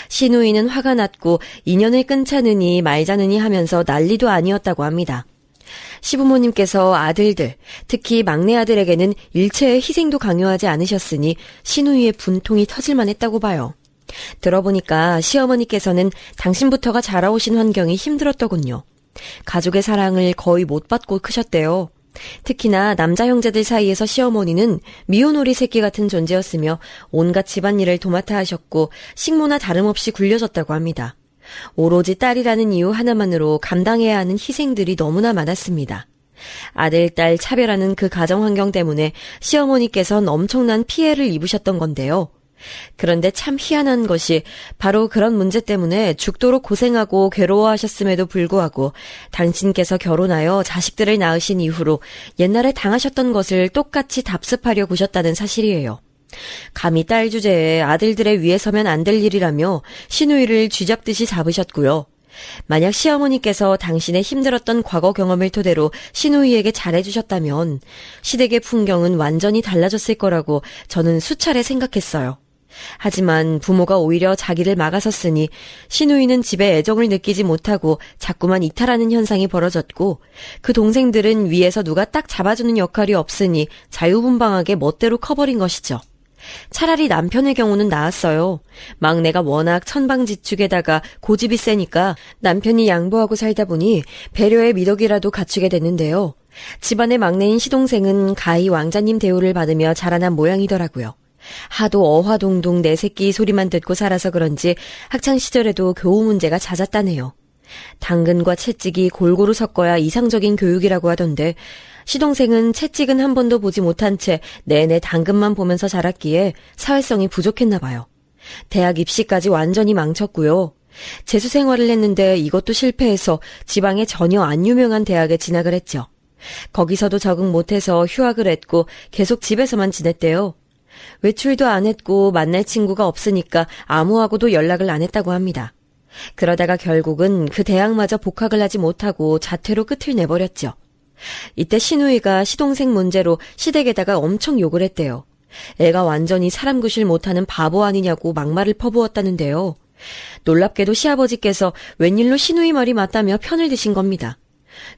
시누이는 화가 났고 인연을 끊자느니 말자느니 하면서 난리도 아니었다고 합니다. 시부모님께서 아들들, 특히 막내 아들에게는 일체의 희생도 강요하지 않으셨으니 시누이의 분통이 터질만 했다고 봐요. 들어보니까 시어머니께서는 당신부터가 자라오신 환경이 힘들었더군요. 가족의 사랑을 거의 못 받고 크셨대요. 특히나 남자 형제들 사이에서 시어머니는 미운오리 새끼 같은 존재였으며 온갖 집안일을 도맡아 하셨고 식모나 다름없이 굴려졌다고 합니다. 오로지 딸이라는 이유 하나만으로 감당해야 하는 희생들이 너무나 많았습니다. 아들, 딸 차별하는 그 가정 환경 때문에 시어머니께선 엄청난 피해를 입으셨던 건데요. 그런데 참 희한한 것이 바로 그런 문제 때문에 죽도록 고생하고 괴로워하셨음에도 불구하고 당신께서 결혼하여 자식들을 낳으신 이후로 옛날에 당하셨던 것을 똑같이 답습하려 구셨다는 사실이에요. 감히 딸 주제에 아들들의 위에 서면 안 될 일이라며 시누이를 쥐잡듯이 잡으셨고요. 만약 시어머니께서 당신의 힘들었던 과거 경험을 토대로 시누이에게 잘해주셨다면 시댁의 풍경은 완전히 달라졌을 거라고 저는 수차례 생각했어요. 하지만 부모가 오히려 자기를 막아섰으니 시누이는 집에 애정을 느끼지 못하고 자꾸만 이탈하는 현상이 벌어졌고 그 동생들은 위에서 누가 딱 잡아주는 역할이 없으니 자유분방하게 멋대로 커버린 것이죠. 차라리 남편의 경우는 나았어요. 막내가 워낙 천방지축에다가 고집이 세니까 남편이 양보하고 살다 보니 배려의 미덕이라도 갖추게 됐는데요. 집안의 막내인 시동생은 가히 왕자님 대우를 받으며 자라난 모양이더라고요. 하도 어화동동 내 새끼 소리만 듣고 살아서 그런지 학창시절에도 교우 문제가 잦았다네요. 당근과 채찍이 골고루 섞어야 이상적인 교육이라고 하던데 시동생은 채찍은 한 번도 보지 못한 채 내내 당근만 보면서 자랐기에 사회성이 부족했나 봐요. 대학 입시까지 완전히 망쳤고요. 재수 생활을 했는데 이것도 실패해서 지방에 전혀 안 유명한 대학에 진학을 했죠. 거기서도 적응 못해서 휴학을 했고 계속 집에서만 지냈대요. 외출도 안 했고 만날 친구가 없으니까 아무하고도 연락을 안 했다고 합니다. 그러다가 결국은 그 대학마저 복학을 하지 못하고 자퇴로 끝을 내버렸죠. 이때 시누이가 시동생 문제로 시댁에다가 엄청 욕을 했대요. 애가 완전히 사람 구실 못하는 바보 아니냐고 막말을 퍼부었다는데요. 놀랍게도 시아버지께서 웬일로 시누이 말이 맞다며 편을 드신 겁니다.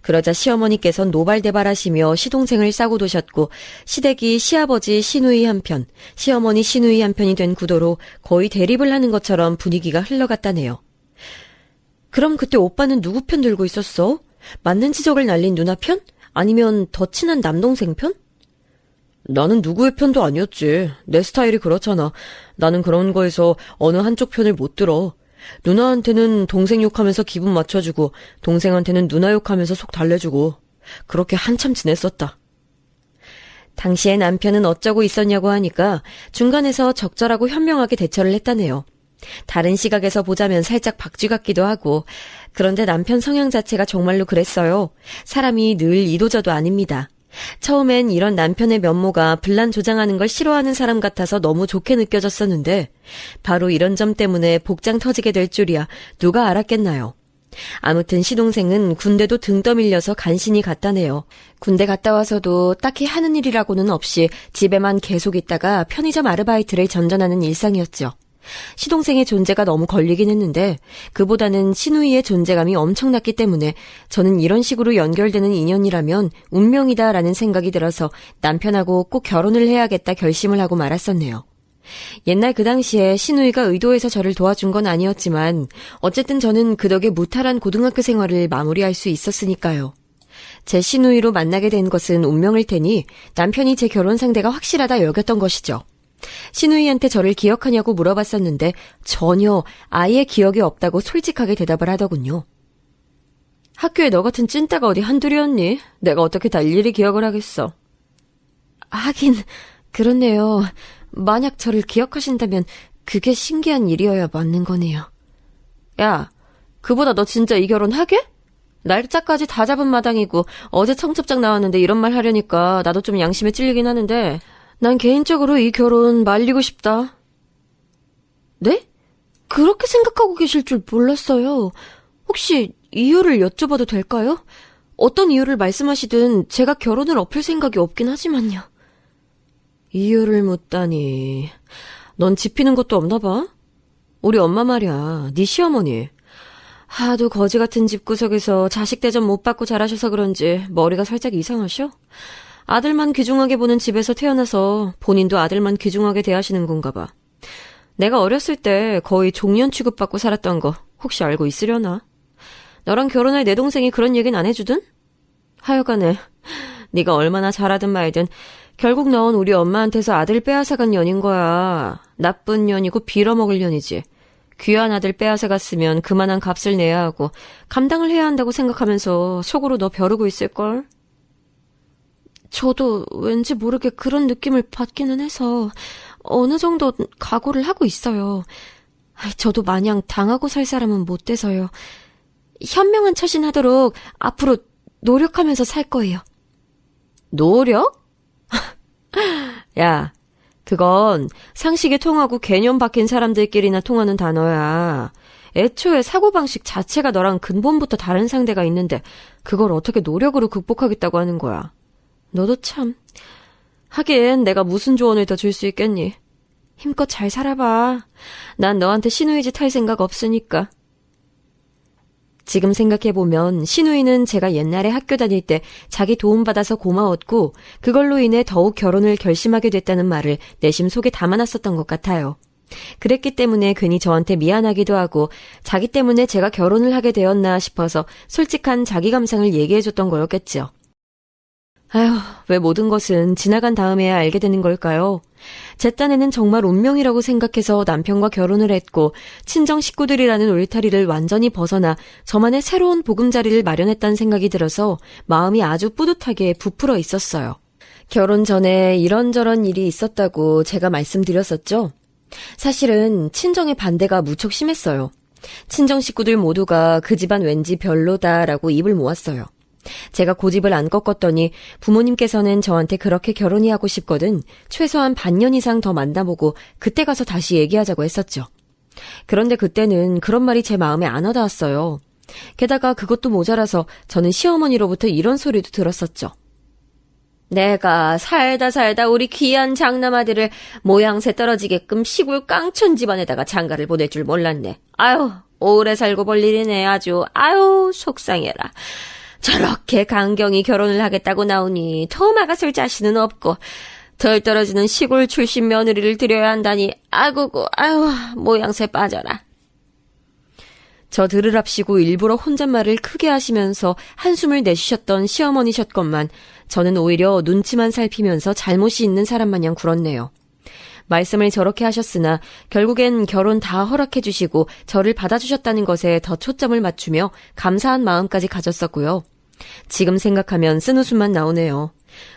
그러자 시어머니께선 노발대발하시며 시동생을 싸고 도셨고 시댁이 시아버지 시누이 한편, 시어머니 시누이 한편이 된 구도로 거의 대립을 하는 것처럼 분위기가 흘러갔다네요. 그럼 그때 오빠는 누구 편 들고 있었어? 맞는 지적을 날린 누나 편? 아니면 더 친한 남동생 편? 나는 누구의 편도 아니었지. 내 스타일이 그렇잖아. 나는 그런 거에서 어느 한쪽 편을 못 들어. 누나한테는 동생 욕하면서 기분 맞춰주고 동생한테는 누나 욕하면서 속 달래주고 그렇게 한참 지냈었다. 당시에 남편은 어쩌고 있었냐고 하니까 중간에서 적절하고 현명하게 대처를 했다네요. 다른 시각에서 보자면 살짝 박쥐 같기도 하고 그런데 남편 성향 자체가 정말로 그랬어요. 사람이 늘 이도저도 아닙니다. 처음엔 이런 남편의 면모가 분란조장하는 걸 싫어하는 사람 같아서 너무 좋게 느껴졌었는데 바로 이런 점 때문에 복장 터지게 될 줄이야 누가 알았겠나요. 아무튼 시동생은 군대도 등 떠밀려서 간신히 갔다네요. 군대 갔다 와서도 딱히 하는 일이라고는 없이 집에만 계속 있다가 편의점 아르바이트를 전전하는 일상이었죠. 시동생의 존재가 너무 걸리긴 했는데 그보다는 시누이의 존재감이 엄청났기 때문에 저는 이런 식으로 연결되는 인연이라면 운명이다라는 생각이 들어서 남편하고 꼭 결혼을 해야겠다 결심을 하고 말았었네요. 옛날 그 당시에 시누이가 의도해서 저를 도와준 건 아니었지만 어쨌든 저는 그 덕에 무탈한 고등학교 생활을 마무리할 수 있었으니까요. 제 시누이로 만나게 된 것은 운명일 테니 남편이 제 결혼 상대가 확실하다 여겼던 것이죠. 시누이한테 저를 기억하냐고 물어봤었는데 전혀 아예 기억이 없다고 솔직하게 대답을 하더군요. 학교에 너 같은 찐따가 어디 한둘이었니? 내가 어떻게 다 일일이 기억을 하겠어. 하긴 그렇네요. 만약 저를 기억하신다면 그게 신기한 일이어야 맞는 거네요. 야, 그보다 너 진짜 이 결혼 하게? 날짜까지 다 잡은 마당이고 어제 청첩장 나왔는데 이런 말 하려니까 나도 좀 양심에 찔리긴 하는데 난 개인적으로 이 결혼 말리고 싶다. 네? 그렇게 생각하고 계실 줄 몰랐어요. 혹시 이유를 여쭤봐도 될까요? 어떤 이유를 말씀하시든 제가 결혼을 엎을 생각이 없긴 하지만요. 이유를 묻다니. 넌 짚히는 것도 없나 봐? 우리 엄마 말이야. 네 시어머니. 하도 거지 같은 집구석에서 자식 대접 못 받고 자라셔서 그런지 머리가 살짝 이상하셔? 아들만 귀중하게 보는 집에서 태어나서 본인도 아들만 귀중하게 대하시는 건가 봐. 내가 어렸을 때 거의 종년 취급받고 살았던 거 혹시 알고 있으려나? 너랑 결혼할 내 동생이 그런 얘기는 안 해주든? 하여간에 네가 얼마나 잘하든 말든 결국 넌 우리 엄마한테서 아들 빼앗아간 년인 거야. 나쁜 년이고 빌어먹을 년이지. 귀한 아들 빼앗아갔으면 그만한 값을 내야 하고 감당을 해야 한다고 생각하면서 속으로 너 벼르고 있을걸? 저도 왠지 모르게 그런 느낌을 받기는 해서 어느 정도 각오를 하고 있어요. 저도 마냥 당하고 살 사람은 못 돼서요. 현명한 처신하도록 앞으로 노력하면서 살 거예요. 노력? 야, 그건 상식이 통하고 개념 박힌 사람들끼리나 통하는 단어야. 애초에 사고방식 자체가 너랑 근본부터 다른 상대가 있는데 그걸 어떻게 노력으로 극복하겠다고 하는 거야. 너도 참. 하긴 내가 무슨 조언을 더 줄 수 있겠니? 힘껏 잘 살아봐. 난 너한테 시누이 짓 할 생각 없으니까. 지금 생각해보면 시누이는 제가 옛날에 학교 다닐 때 자기 도움받아서 고마웠고 그걸로 인해 더욱 결혼을 결심하게 됐다는 말을 내심 속에 담아놨었던 것 같아요. 그랬기 때문에 괜히 저한테 미안하기도 하고 자기 때문에 제가 결혼을 하게 되었나 싶어서 솔직한 자기 감상을 얘기해줬던 거였겠죠. 아휴, 왜 모든 것은 지나간 다음에야 알게 되는 걸까요? 제 딴에는 정말 운명이라고 생각해서 남편과 결혼을 했고 친정 식구들이라는 울타리를 완전히 벗어나 저만의 새로운 보금자리를 마련했다는 생각이 들어서 마음이 아주 뿌듯하게 부풀어 있었어요. 결혼 전에 이런저런 일이 있었다고 제가 말씀드렸었죠? 사실은 친정의 반대가 무척 심했어요. 친정 식구들 모두가 그 집안 왠지 별로다라고 입을 모았어요. 제가 고집을 안 꺾었더니 부모님께서는 저한테 그렇게 결혼이 하고 싶거든 최소한 반년 이상 더 만나보고 그때 가서 다시 얘기하자고 했었죠. 그런데 그때는 그런 말이 제 마음에 안 와닿았어요. 게다가 그것도 모자라서 저는 시어머니로부터 이런 소리도 들었었죠. 내가 살다 우리 귀한 장남아들을 모양새 떨어지게끔 시골 깡촌 집안에다가 장가를 보낼 줄 몰랐네. 아유, 오래 살고 볼 일이네 아주. 아유, 속상해라. 저렇게 강경히 결혼을 하겠다고 나오니 더 막아설 자신은 없고 덜 떨어지는 시골 출신 며느리를 들여야 한다니 아구고 아유 모양새 빠져라. 저 들으랍시고 일부러 혼잣말을 크게 하시면서 한숨을 내쉬셨던 시어머니셨건만 저는 오히려 눈치만 살피면서 잘못이 있는 사람 마냥 굴었네요. 말씀을 저렇게 하셨으나 결국엔 결혼 다 허락해 주시고 저를 받아주셨다는 것에 더 초점을 맞추며 감사한 마음까지 가졌었고요. 지금 생각하면 쓴웃음만 나오네요.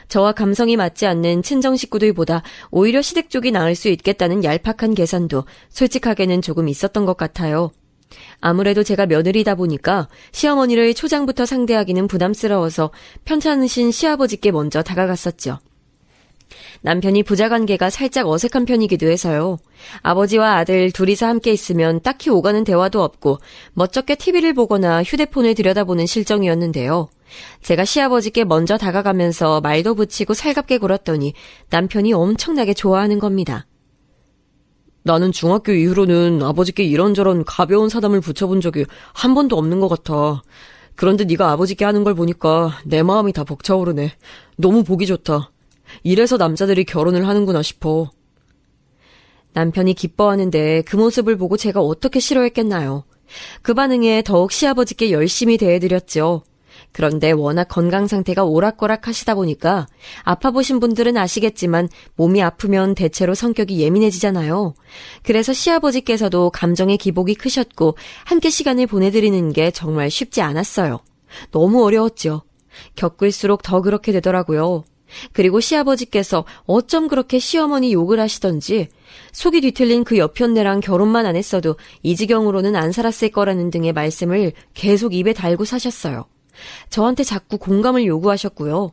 저와 감성이 맞지 않는 친정 식구들보다 오히려 시댁 쪽이 나을 수 있겠다는 얄팍한 계산도 솔직하게는 조금 있었던 것 같아요. 아무래도 제가 며느리다 보니까 시어머니를 초장부터 상대하기는 부담스러워서 편찮으신 시아버지께 먼저 다가갔었죠. 남편이 부자관계가 살짝 어색한 편이기도 해서요. 아버지와 아들 둘이서 함께 있으면 딱히 오가는 대화도 없고 멋쩍게 TV를 보거나 휴대폰을 들여다보는 실정이었는데요. 제가 시아버지께 먼저 다가가면서 말도 붙이고 살갑게 굴었더니 남편이 엄청나게 좋아하는 겁니다. 나는 중학교 이후로는 아버지께 이런저런 가벼운 사담을 붙여본 적이 한 번도 없는 것 같아. 그런데 네가 아버지께 하는 걸 보니까 내 마음이 다 벅차오르네. 너무 보기 좋다. 이래서 남자들이 결혼을 하는구나 싶어. 남편이 기뻐하는데 그 모습을 보고 제가 어떻게 싫어했겠나요. 그 반응에 더욱 시아버지께 열심히 대해드렸죠. 그런데 워낙 건강 상태가 오락가락 하시다 보니까 아파보신 분들은 아시겠지만 몸이 아프면 대체로 성격이 예민해지잖아요. 그래서 시아버지께서도 감정의 기복이 크셨고 함께 시간을 보내드리는 게 정말 쉽지 않았어요. 너무 어려웠죠. 겪을수록 더 그렇게 되더라고요. 그리고 시아버지께서 어쩜 그렇게 시어머니 욕을 하시던지 속이 뒤틀린 그 여편네랑 결혼만 안 했어도 이 지경으로는 안 살았을 거라는 등의 말씀을 계속 입에 달고 사셨어요. 저한테 자꾸 공감을 요구하셨고요.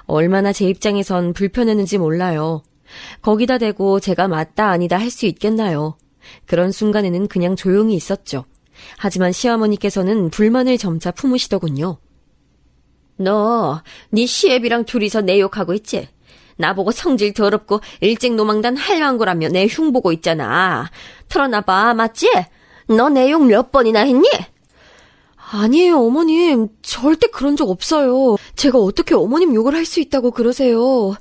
얼마나 제 입장에선 불편했는지 몰라요. 거기다 대고 제가 맞다 아니다 할 수 있겠나요. 그런 순간에는 그냥 조용히 있었죠. 하지만 시어머니께서는 불만을 점차 품으시더군요. 너, 네 시애비랑 둘이서 내 욕하고 있지? 나보고 성질 더럽고 일찍 노망단 할망구라며 내 흉보고 있잖아. 틀어놔봐, 맞지? 너 내 욕 몇 번이나 했니? 아니에요, 어머님. 절대 그런 적 없어요. 제가 어떻게 어머님 욕을 할 수 있다고 그러세요.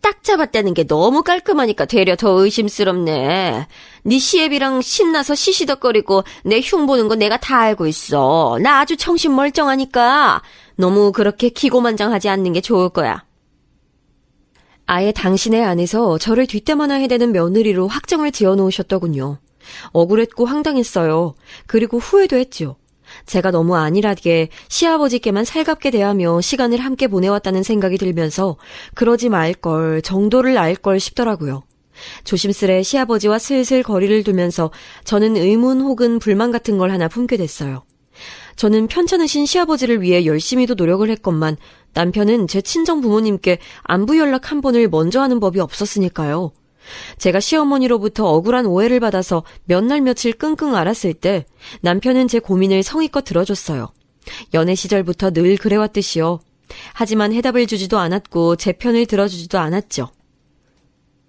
딱 잡았다는 게 너무 깔끔하니까 되려 더 의심스럽네. 네 시애비랑 신나서 시시덕거리고 내 흉보는 거 내가 다 알고 있어. 나 아주 정신 멀쩡하니까 너무 그렇게 기고만장하지 않는 게 좋을 거야. 아예 당신의 안에서 저를 뒷담화나 해대는 며느리로 확정을 지어놓으셨더군요. 억울했고 황당했어요. 그리고 후회도 했죠. 제가 너무 안일하게 시아버지께만 살갑게 대하며 시간을 함께 보내왔다는 생각이 들면서 그러지 말걸, 정도를 알걸 싶더라고요. 조심스레 시아버지와 슬슬 거리를 두면서 저는 의문 혹은 불만 같은 걸 하나 품게 됐어요. 저는 편찮으신 시아버지를 위해 열심히도 노력을 했건만 남편은 제 친정 부모님께 안부 연락 한 번을 먼저 하는 법이 없었으니까요. 제가 시어머니로부터 억울한 오해를 받아서 몇 날 며칠 끙끙 앓았을 때 남편은 제 고민을 성의껏 들어줬어요. 연애 시절부터 늘 그래왔듯이요. 하지만 해답을 주지도 않았고 제 편을 들어주지도 않았죠.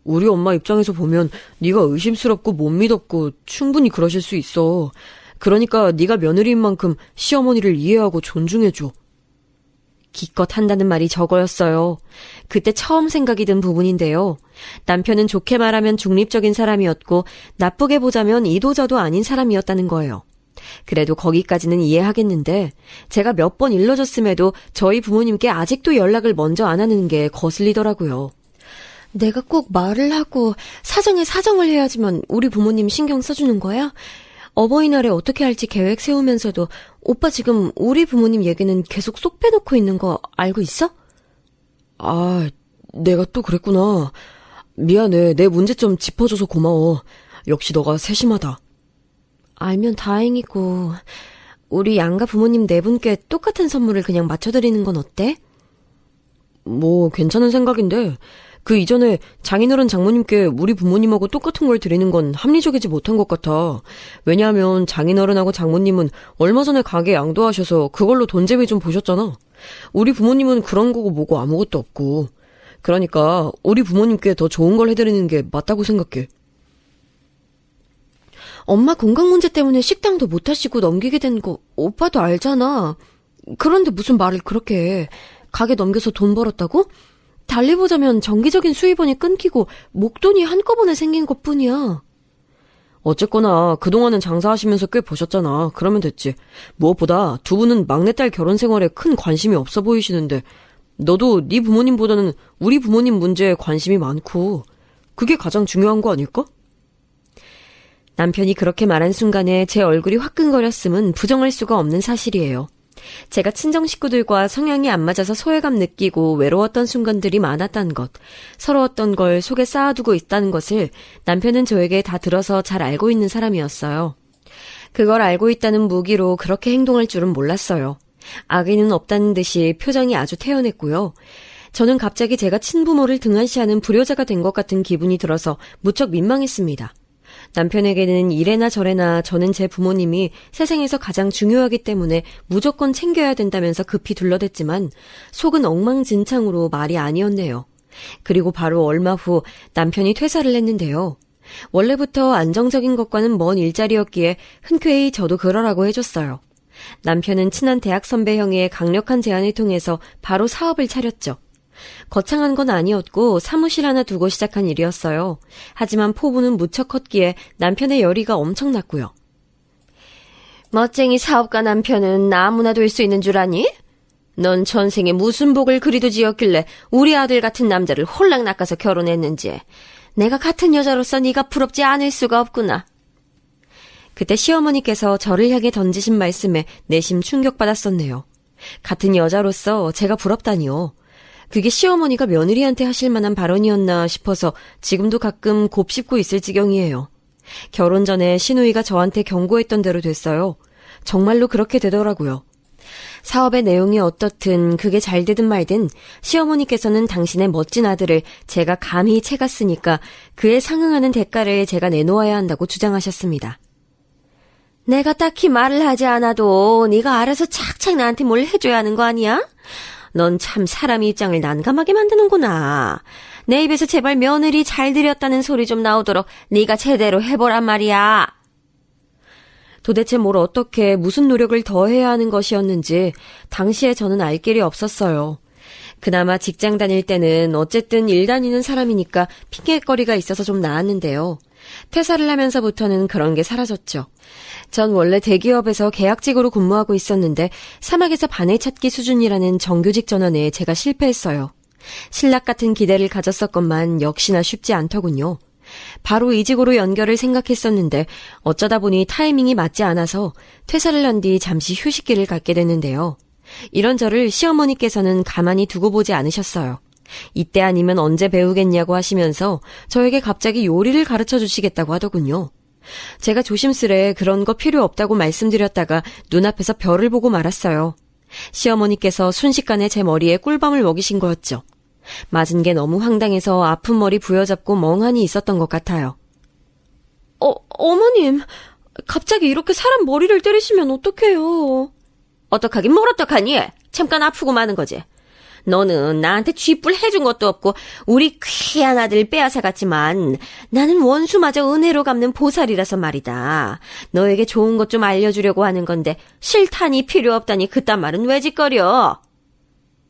우리 엄마 입장에서 보면 네가 의심스럽고 못 믿었고 충분히 그러실 수 있어. 그러니까 네가 며느리인 만큼 시어머니를 이해하고 존중해줘. 기껏 한다는 말이 저거였어요. 그때 처음 생각이 든 부분인데요. 남편은 좋게 말하면 중립적인 사람이었고 나쁘게 보자면 이도저도 아닌 사람이었다는 거예요. 그래도 거기까지는 이해하겠는데 제가 몇 번 일러줬음에도 저희 부모님께 아직도 연락을 먼저 안 하는 게 거슬리더라고요. 내가 꼭 말을 하고 사정에 사정을 해야지만 우리 부모님 신경 써주는 거야? 어버이날에 어떻게 할지 계획 세우면서도 오빠 지금 우리 부모님 얘기는 계속 쏙 빼놓고 있는 거 알고 있어? 아, 내가 또 그랬구나. 미안해. 내 문제점 짚어줘서 고마워. 역시 너가 세심하다. 알면 다행이고 우리 양가 부모님 네 분께 똑같은 선물을 그냥 맞춰드리는 건 어때? 뭐 괜찮은 생각인데 그 이전에 장인어른 장모님께 우리 부모님하고 똑같은 걸 드리는 건 합리적이지 못한 것 같아. 왜냐하면 장인어른하고 장모님은 얼마 전에 가게 양도하셔서 그걸로 돈재미 좀 보셨잖아. 우리 부모님은 그런 거고 뭐고 아무것도 없고. 그러니까 우리 부모님께 더 좋은 걸 해드리는 게 맞다고 생각해. 엄마 건강 문제 때문에 식당도 못 하시고 넘기게 된 거 오빠도 알잖아. 그런데 무슨 말을 그렇게 해. 가게 넘겨서 돈 벌었다고? 달리 보자면 정기적인 수입원이 끊기고 목돈이 한꺼번에 생긴 것뿐이야. 어쨌거나 그동안은 장사하시면서 꽤 버셨잖아. 그러면 됐지. 무엇보다 두 분은 막내딸 결혼 생활에 큰 관심이 없어 보이시는데 너도 네 부모님보다는 우리 부모님 문제에 관심이 많고 그게 가장 중요한 거 아닐까? 남편이 그렇게 말한 순간에 제 얼굴이 화끈거렸음은 부정할 수가 없는 사실이에요. 제가 친정 식구들과 성향이 안 맞아서 소외감 느끼고 외로웠던 순간들이 많았다는 것, 서러웠던 걸 속에 쌓아두고 있다는 것을 남편은 저에게 다 들어서 잘 알고 있는 사람이었어요. 그걸 알고 있다는 무기로 그렇게 행동할 줄은 몰랐어요. 악의는 없다는 듯이 표정이 아주 태연했고요. 저는 갑자기 제가 친부모를 등한시하는 불효자가 된 것 같은 기분이 들어서 무척 민망했습니다. 남편에게는 이래나 저래나 저는 제 부모님이 세상에서 가장 중요하기 때문에 무조건 챙겨야 된다면서 급히 둘러댔지만 속은 엉망진창으로 말이 아니었네요. 그리고 바로 얼마 후 남편이 퇴사를 했는데요. 원래부터 안정적인 것과는 먼 일자리였기에 흔쾌히 저도 그러라고 해줬어요. 남편은 친한 대학 선배 형의 강력한 제안을 통해서 바로 사업을 차렸죠. 거창한 건 아니었고 사무실 하나 두고 시작한 일이었어요. 하지만 포부는 무척 컸기에 남편의 열의가 엄청났고요. 멋쟁이 사업가 남편은 아무나 될 수 있는 줄 아니? 넌 전생에 무슨 복을 그리도 지었길래 우리 아들 같은 남자를 홀랑 낚아서 결혼했는지. 내가 같은 여자로서 네가 부럽지 않을 수가 없구나. 그때 시어머니께서 저를 향해 던지신 말씀에 내심 충격받았었네요. 같은 여자로서 제가 부럽다니요. 그게 시어머니가 며느리한테 하실 만한 발언이었나 싶어서 지금도 가끔 곱씹고 있을 지경이에요. 결혼 전에 시누이가 저한테 경고했던 대로 됐어요. 정말로 그렇게 되더라고요. 사업의 내용이 어떻든 그게 잘 되든 말든 시어머니께서는 당신의 멋진 아들을 제가 감히 채갔으니까 그에 상응하는 대가를 제가 내놓아야 한다고 주장하셨습니다. 내가 딱히 말을 하지 않아도 네가 알아서 착착 나한테 뭘 해줘야 하는 거 아니야? 넌 참 사람의 입장을 난감하게 만드는구나. 내 입에서 제발 며느리 잘 들였다는 소리 좀 나오도록 네가 제대로 해보란 말이야. 도대체 뭘 어떻게 무슨 노력을 더 해야 하는 것이었는지 당시에 저는 알 길이 없었어요. 그나마 직장 다닐 때는 어쨌든 일 다니는 사람이니까 핑계거리가 있어서 좀 나았는데요. 퇴사를 하면서부터는 그런 게 사라졌죠. 전 원래 대기업에서 계약직으로 근무하고 있었는데 사막에서 바늘 찾기 수준이라는 정규직 전환에 제가 실패했어요. 신락 같은 기대를 가졌었건만 역시나 쉽지 않더군요. 바로 이직으로 연결을 생각했었는데 어쩌다 보니 타이밍이 맞지 않아서 퇴사를 한 뒤 잠시 휴식기를 갖게 됐는데요. 이런 저를 시어머니께서는 가만히 두고 보지 않으셨어요. 이때 아니면 언제 배우겠냐고 하시면서 저에게 갑자기 요리를 가르쳐 주시겠다고 하더군요. 제가 조심스레 그런 거 필요 없다고 말씀드렸다가 눈앞에서 별을 보고 말았어요. 시어머니께서 순식간에 제 머리에 꿀밤을 먹이신 거였죠. 맞은 게 너무 황당해서 아픈 머리 부여잡고 멍하니 있었던 것 같아요. 어머님, 갑자기 이렇게 사람 머리를 때리시면 어떡해요? 어떡하긴 뭘 어떡하니? 잠깐 아프고 마는 거지. 너는 나한테 쥐뿔 해준 것도 없고 우리 귀한 아들 빼앗아갔지만 나는 원수마저 은혜로 갚는 보살이라서 말이다. 너에게 좋은 것 좀 알려주려고 하는 건데 실탄이 필요 없다니 그딴 말은 왜 짓거려?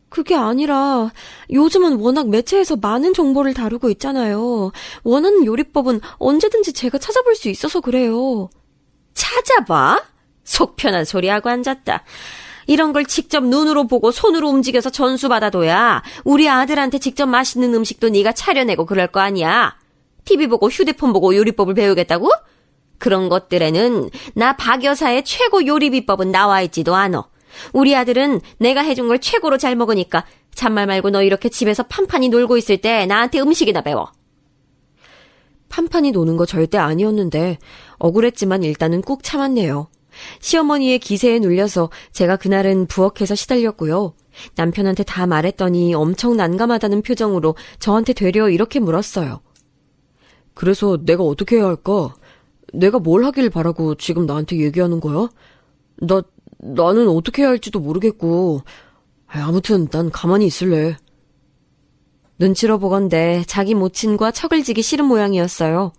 그게 아니라 요즘은 워낙 매체에서 많은 정보를 다루고 있잖아요. 원하는 요리법은 언제든지 제가 찾아볼 수 있어서 그래요. 찾아봐? 속 편한 소리하고 앉았다. 이런 걸 직접 눈으로 보고 손으로 움직여서 전수받아둬야 우리 아들한테 직접 맛있는 음식도 네가 차려내고 그럴 거 아니야. TV 보고 휴대폰 보고 요리법을 배우겠다고? 그런 것들에는 나 박 여사의 최고 요리 비법은 나와 있지도 않어. 우리 아들은 내가 해준 걸 최고로 잘 먹으니까 잔말 말고 너 이렇게 집에서 판판히 놀고 있을 때 나한테 음식이나 배워. 판판히 노는 거 절대 아니었는데 억울했지만 일단은 꾹 참았네요. 시어머니의 기세에 눌려서 제가 그날은 부엌에서 시달렸고요. 남편한테 다 말했더니 엄청 난감하다는 표정으로 저한테 되려 이렇게 물었어요. 그래서 내가 어떻게 해야 할까? 내가 뭘 하길 바라고 지금 나한테 얘기하는 거야? 나는 어떻게 해야 할지도 모르겠고. 아무튼 난 가만히 있을래. 눈치로 보건대 자기 모친과 척을 지기 싫은 모양이었어요.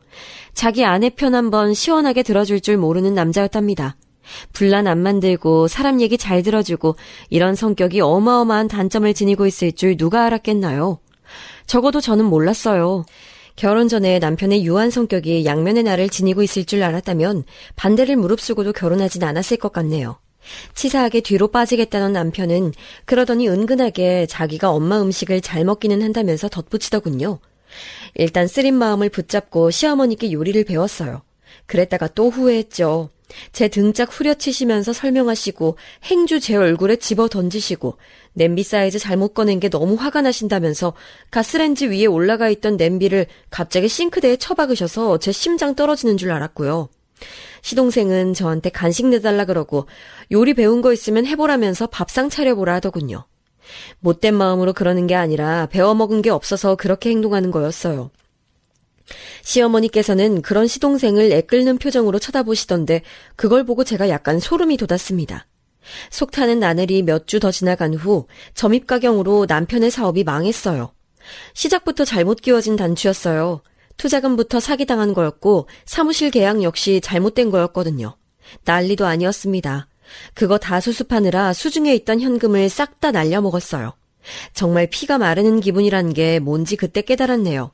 자기 아내 편 한번 시원하게 들어줄 줄 모르는 남자였답니다. 분란 안 만들고 사람 얘기 잘 들어주고 이런 성격이 어마어마한 단점을 지니고 있을 줄 누가 알았겠나요? 적어도 저는 몰랐어요. 결혼 전에 남편의 유한 성격이 양면의 날을 지니고 있을 줄 알았다면 반대를 무릅쓰고도 결혼하진 않았을 것 같네요. 치사하게 뒤로 빠지겠다던 남편은 그러더니 은근하게 자기가 엄마 음식을 잘 먹기는 한다면서 덧붙이더군요. 일단 쓰린 마음을 붙잡고 시어머니께 요리를 배웠어요. 그랬다가 또 후회했죠. 제 등짝 후려치시면서 설명하시고 행주 제 얼굴에 집어 던지시고 냄비 사이즈 잘못 꺼낸 게 너무 화가 나신다면서 가스레인지 위에 올라가 있던 냄비를 갑자기 싱크대에 처박으셔서 제 심장 떨어지는 줄 알았고요. 시동생은 저한테 간식 내달라 그러고 요리 배운 거 있으면 해보라면서 밥상 차려보라 하더군요. 못된 마음으로 그러는 게 아니라 배워먹은 게 없어서 그렇게 행동하는 거였어요. 시어머니께서는 그런 시동생을 애끓는 표정으로 쳐다보시던데 그걸 보고 제가 약간 소름이 돋았습니다. 속 타는 나날이 몇 주 더 지나간 후 점입가경으로 남편의 사업이 망했어요. 시작부터 잘못 끼워진 단추였어요. 투자금부터 사기당한 거였고 사무실 계약 역시 잘못된 거였거든요. 난리도 아니었습니다. 그거 다 수습하느라 수중에 있던 현금을 싹 다 날려먹었어요. 정말 피가 마르는 기분이란 게 뭔지 그때 깨달았네요.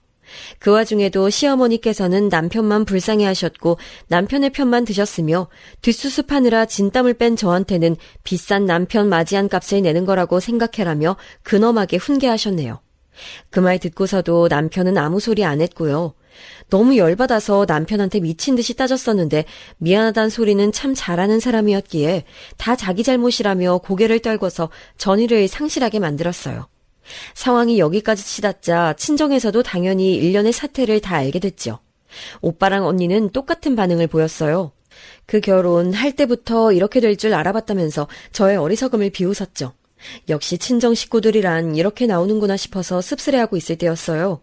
그 와중에도 시어머니께서는 남편만 불쌍해하셨고 남편의 편만 드셨으며 뒷수습하느라 진땀을 뺀 저한테는 비싼 남편 맞이한 값을 내는 거라고 생각해라며 근엄하게 훈계하셨네요. 그 말 듣고서도 남편은 아무 소리 안 했고요. 너무 열받아서 남편한테 미친 듯이 따졌었는데 미안하단 소리는 참 잘하는 사람이었기에 다 자기 잘못이라며 고개를 떨궈서 전의를 상실하게 만들었어요. 상황이 여기까지 치닫자 친정에서도 당연히 일련의 사태를 다 알게 됐죠. 오빠랑 언니는 똑같은 반응을 보였어요. 그 결혼 할 때부터 이렇게 될 줄 알아봤다면서 저의 어리석음을 비웃었죠. 역시 친정 식구들이란 이렇게 나오는구나 싶어서 씁쓸해하고 있을 때였어요.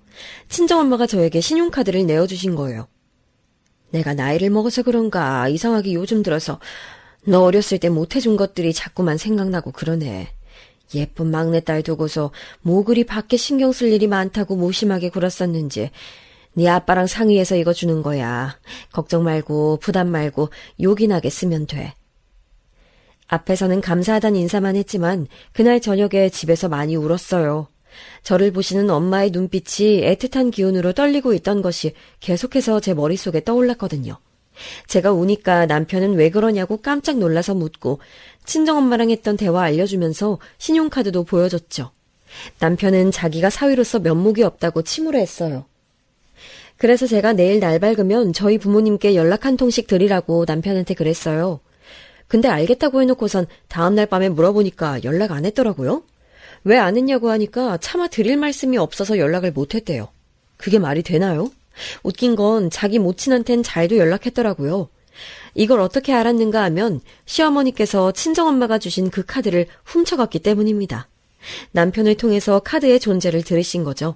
친정엄마가 저에게 신용카드를 내어주신 거예요. 내가 나이를 먹어서 그런가 이상하게 요즘 들어서 너 어렸을 때 못해준 것들이 자꾸만 생각나고 그러네. 예쁜 막내딸 두고서 뭐 그리 밖에 신경 쓸 일이 많다고 무심하게 굴었었는지. 네 아빠랑 상의해서 이거 주는 거야. 걱정 말고 부담 말고 요긴하게 쓰면 돼. 앞에서는 감사하단 인사만 했지만 그날 저녁에 집에서 많이 울었어요. 저를 보시는 엄마의 눈빛이 애틋한 기운으로 떨리고 있던 것이 계속해서 제 머릿속에 떠올랐거든요. 제가 우니까 남편은 왜 그러냐고 깜짝 놀라서 묻고 친정엄마랑 했던 대화 알려주면서 신용카드도 보여줬죠. 남편은 자기가 사위로서 면목이 없다고 침울해했어요. 그래서 제가 내일 날 밝으면 저희 부모님께 연락 한 통씩 드리라고 남편한테 그랬어요. 근데 알겠다고 해놓고선 다음날 밤에 물어보니까 연락 안 했더라고요. 왜 안 했냐고 하니까 차마 드릴 말씀이 없어서 연락을 못 했대요. 그게 말이 되나요? 웃긴 건 자기 모친한텐 잘도 연락했더라고요. 이걸 어떻게 알았는가 하면 시어머니께서 친정엄마가 주신 그 카드를 훔쳐갔기 때문입니다. 남편을 통해서 카드의 존재를 들으신 거죠.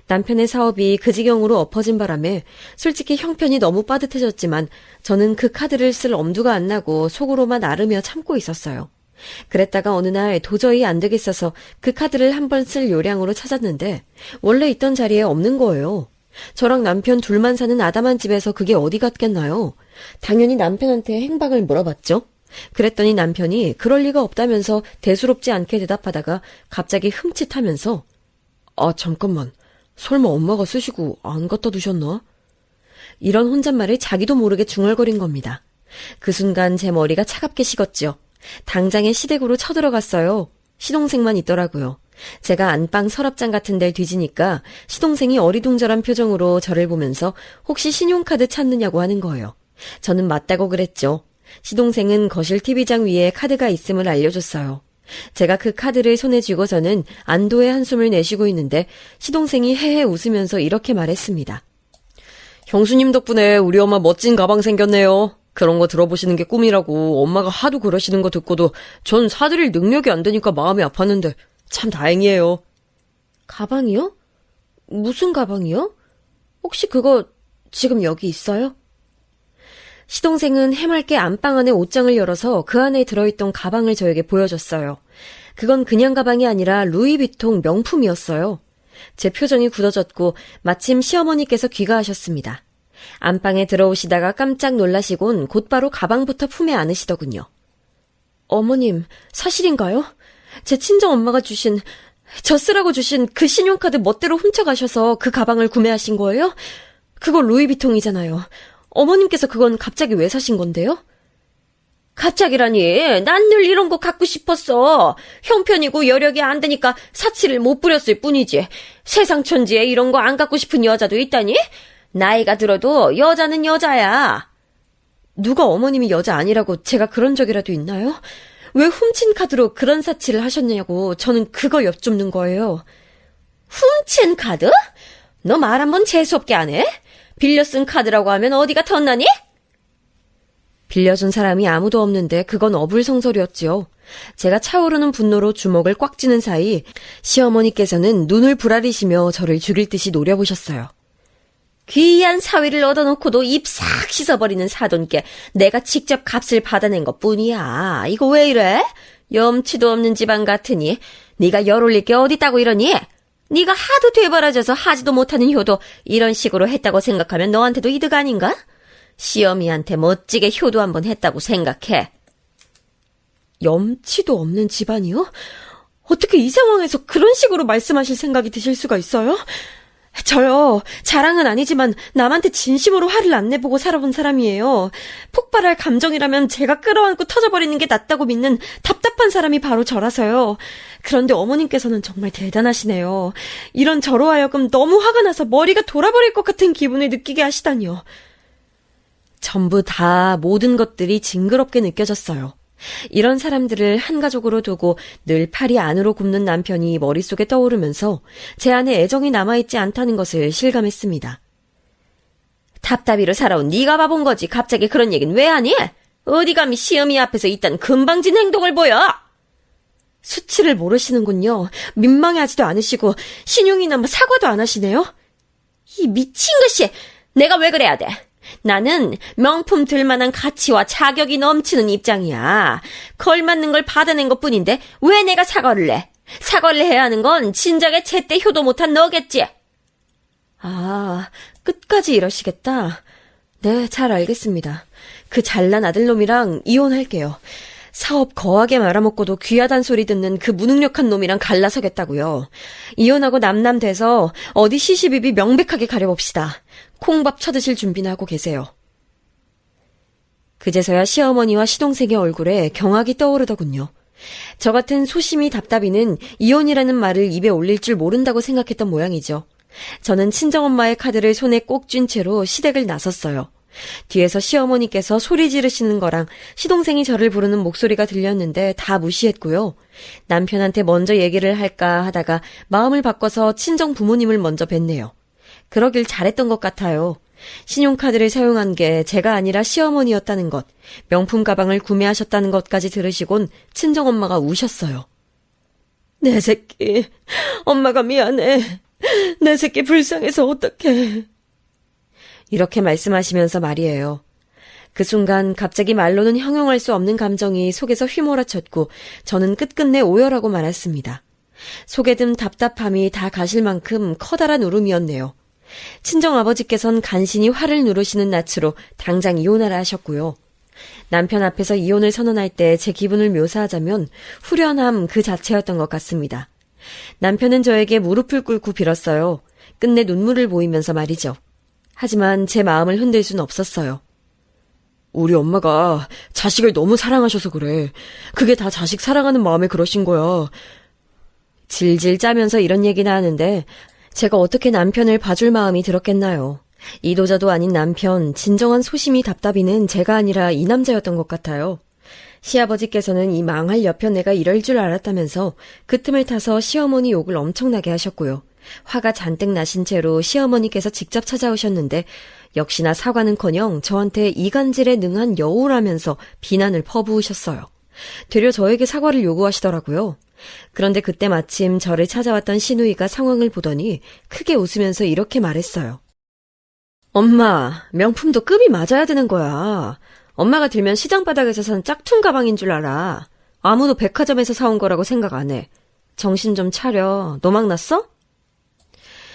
남편의 사업이 그 지경으로 엎어진 바람에 솔직히 형편이 너무 빠듯해졌지만 저는 그 카드를 쓸 엄두가 안 나고 속으로만 앓으며 참고 있었어요. 그랬다가 어느 날 도저히 안 되겠어서 그 카드를 한번 쓸 요량으로 찾았는데 원래 있던 자리에 없는 거예요. 저랑 남편 둘만 사는 아담한 집에서 그게 어디 갔겠나요? 당연히 남편한테 행방을 물어봤죠. 그랬더니 남편이 그럴 리가 없다면서 대수롭지 않게 대답하다가 갑자기 흠칫하면서 아 잠깐만 설마 엄마가 쓰시고 안 갖다 두셨나? 이런 혼잣말을 자기도 모르게 중얼거린 겁니다. 그 순간 제 머리가 차갑게 식었죠. 당장에 시댁으로 쳐들어갔어요. 시동생만 있더라고요. 제가 안방 서랍장 같은 데를 뒤지니까 시동생이 어리둥절한 표정으로 저를 보면서 혹시 신용카드 찾느냐고 하는 거예요. 저는 맞다고 그랬죠. 시동생은 거실 TV장 위에 카드가 있음을 알려줬어요. 제가 그 카드를 손에 쥐고서는 안도의 한숨을 내쉬고 있는데 시동생이 헤헤 웃으면서 이렇게 말했습니다. 형수님 덕분에 우리 엄마 멋진 가방 생겼네요. 그런 거 들어보시는 게 꿈이라고 엄마가 하도 그러시는 거 듣고도 전 사드릴 능력이 안 되니까 마음이 아팠는데 참 다행이에요. 가방이요? 무슨 가방이요? 혹시 그거 지금 여기 있어요? 시동생은 해맑게 안방 안에 옷장을 열어서 그 안에 들어있던 가방을 저에게 보여줬어요. 그건 그냥 가방이 아니라 루이비통 명품이었어요. 제 표정이 굳어졌고 마침 시어머니께서 귀가하셨습니다. 안방에 들어오시다가 깜짝 놀라시곤 곧바로 가방부터 품에 안으시더군요. 어머님, 사실인가요? 제 친정엄마가 저 쓰라고 주신 그 신용카드 멋대로 훔쳐가셔서 그 가방을 구매하신 거예요? 그거 루이비통이잖아요. 어머님께서 그건 갑자기 왜 사신 건데요? 갑자기라니, 난 늘 이런 거 갖고 싶었어. 형편이고 여력이 안 되니까 사치를 못 부렸을 뿐이지. 세상 천지에 이런 거 안 갖고 싶은 여자도 있다니? 나이가 들어도 여자는 여자야. 누가 어머님이 여자 아니라고 제가 그런 적이라도 있나요? 왜 훔친 카드로 그런 사치를 하셨냐고 저는 그거 여쭙는 거예요. 훔친 카드? 너 말 한번 재수없게 안 해? 빌려 쓴 카드라고 하면 어디가 덧나니? 빌려준 사람이 아무도 없는데 그건 어불성설이었지요. 제가 차오르는 분노로 주먹을 꽉 쥐는 사이 시어머니께서는 눈을 부라리시며 저를 죽일 듯이 노려보셨어요. 귀한 사위를 얻어놓고도 입 싹 씻어버리는 사돈께 내가 직접 값을 받아낸 것뿐이야. 이거 왜 이래? 염치도 없는 집안 같으니 네가 열 올릴 게 어딨다고 이러니? 네가 하도 되바라져서 하지도 못하는 효도 이런 식으로 했다고 생각하면 너한테도 이득 아닌가? 시어미한테 멋지게 효도 한번 했다고 생각해. 염치도 없는 집안이요? 어떻게 이 상황에서 그런 식으로 말씀하실 생각이 드실 수가 있어요? 저요, 자랑은 아니지만 남한테 진심으로 화를 안 내보고 살아본 사람이에요. 폭발할 감정이라면 제가 끌어안고 터져버리는 게 낫다고 믿는 답답한 사람이 바로 저라서요. 그런데 어머님께서는 정말 대단하시네요. 이런 저로 하여금 너무 화가 나서 머리가 돌아버릴 것 같은 기분을 느끼게 하시다니요. 전부 다 모든 것들이 징그럽게 느껴졌어요. 이런 사람들을 한 가족으로 두고 늘 팔이 안으로 굽는 남편이 머릿속에 떠오르면서 제 안에 애정이 남아있지 않다는 것을 실감했습니다. 답답이로 살아온 네가 바본 거지 갑자기 그런 얘기는 왜 하니? 어디 감히 시어미 앞에서 이딴 금방진 행동을 보여? 수치를 모르시는군요. 민망해하지도 않으시고 신용이나 사과도 안 하시네요. 이 미친 것이 내가 왜 그래야 돼? 나는 명품 들만한 가치와 자격이 넘치는 입장이야. 걸맞는 걸 받아낸 것뿐인데 왜 내가 사과를 해? 사과를 해야 하는 건 진작에 제때 효도 못한 너겠지? 아, 끝까지 이러시겠다. 네, 잘 알겠습니다. 그 잘난 아들놈이랑 이혼할게요. 사업 거하게 말아먹고도 귀하단 소리 듣는 그 무능력한 놈이랑 갈라서겠다고요. 이혼하고 남남돼서 어디 시시비비 명백하게 가려봅시다. 콩밥 쳐드실 준비나 하고 계세요. 그제서야 시어머니와 시동생의 얼굴에 경악이 떠오르더군요. 저 같은 소심이 답답이는 이혼이라는 말을 입에 올릴 줄 모른다고 생각했던 모양이죠. 저는 친정엄마의 카드를 손에 꼭 쥔 채로 시댁을 나섰어요. 뒤에서 시어머니께서 소리 지르시는 거랑 시동생이 저를 부르는 목소리가 들렸는데 다 무시했고요. 남편한테 먼저 얘기를 할까 하다가 마음을 바꿔서 친정 부모님을 먼저 뵀네요. 그러길 잘했던 것 같아요. 신용카드를 사용한 게 제가 아니라 시어머니였다는 것, 명품 가방을 구매하셨다는 것까지 들으시곤 친정엄마가 우셨어요. 내 새끼, 엄마가 미안해. 내 새끼 불쌍해서 어떡해. 이렇게 말씀하시면서 말이에요. 그 순간 갑자기 말로는 형용할 수 없는 감정이 속에서 휘몰아쳤고 저는 끝끝내 오열하고 말았습니다. 속에 든 답답함이 다 가실 만큼 커다란 울음이었네요. 친정아버지께선 간신히 화를 누르시는 낯으로 당장 이혼하라 하셨고요. 남편 앞에서 이혼을 선언할 때 제 기분을 묘사하자면 후련함 그 자체였던 것 같습니다. 남편은 저에게 무릎을 꿇고 빌었어요. 끝내 눈물을 보이면서 말이죠. 하지만 제 마음을 흔들 순 없었어요. 우리 엄마가 자식을 너무 사랑하셔서 그래. 그게 다 자식 사랑하는 마음에 그러신 거야. 질질 짜면서 이런 얘기나 하는데 제가 어떻게 남편을 봐줄 마음이 들었겠나요. 이도저도 아닌 남편, 진정한 소심이 답답이는 제가 아니라 이 남자였던 것 같아요. 시아버지께서는 이 망할 여편네가 이럴 줄 알았다면서 그 틈을 타서 시어머니 욕을 엄청나게 하셨고요. 화가 잔뜩 나신 채로 시어머니께서 직접 찾아오셨는데 역시나 사과는커녕 저한테 이간질에 능한 여우라면서 비난을 퍼부으셨어요. 되려 저에게 사과를 요구하시더라고요. 그런데 그때 마침 저를 찾아왔던 시누이가 상황을 보더니 크게 웃으면서 이렇게 말했어요. 엄마, 명품도 급이 맞아야 되는 거야. 엄마가 들면 시장 바닥에서 산 짝퉁 가방인 줄 알아. 아무도 백화점에서 사온 거라고 생각 안 해. 정신 좀 차려. 노망 났어?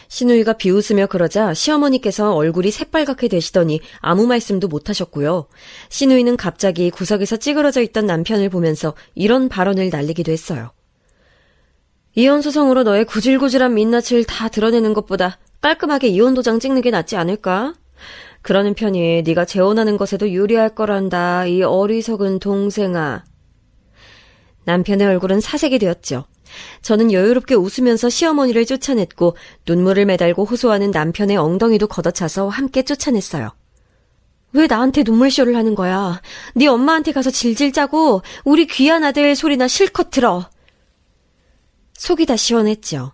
시누이가 비웃으며 그러자 시어머니께서 얼굴이 새빨갛게 되시더니 아무 말씀도 못 하셨고요. 시누이는 갑자기 구석에서 찌그러져 있던 남편을 보면서 이런 발언을 날리기도 했어요. 이혼 소송으로 너의 구질구질한 민낯을 다 드러내는 것보다 깔끔하게 이혼 도장 찍는 게 낫지 않을까? 그러는 편이 네가 재혼하는 것에도 유리할 거란다, 이 어리석은 동생아. 남편의 얼굴은 사색이 되었죠. 저는 여유롭게 웃으면서 시어머니를 쫓아냈고 눈물을 매달고 호소하는 남편의 엉덩이도 걷어차서 함께 쫓아냈어요. 왜 나한테 눈물쇼를 하는 거야? 네 엄마한테 가서 질질 짜고 우리 귀한 아들 소리나 실컷 들어. 속이 다 시원했죠.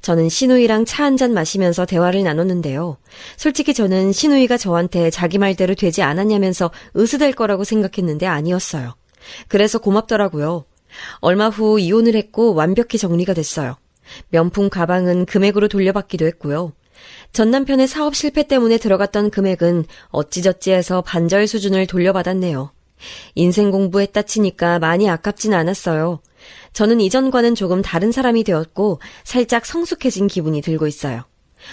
저는 시누이랑 차 한잔 마시면서 대화를 나눴는데요. 솔직히 저는 시누이가 저한테 자기 말대로 되지 않았냐면서 으스댈 거라고 생각했는데 아니었어요. 그래서 고맙더라고요. 얼마 후 이혼을 했고 완벽히 정리가 됐어요. 명품 가방은 금액으로 돌려받기도 했고요. 전 남편의 사업 실패 때문에 들어갔던 금액은 어찌저찌 해서 반절 수준을 돌려받았네요. 인생 공부했다 치니까 많이 아깝진 않았어요. 저는 이전과는 조금 다른 사람이 되었고 살짝 성숙해진 기분이 들고 있어요.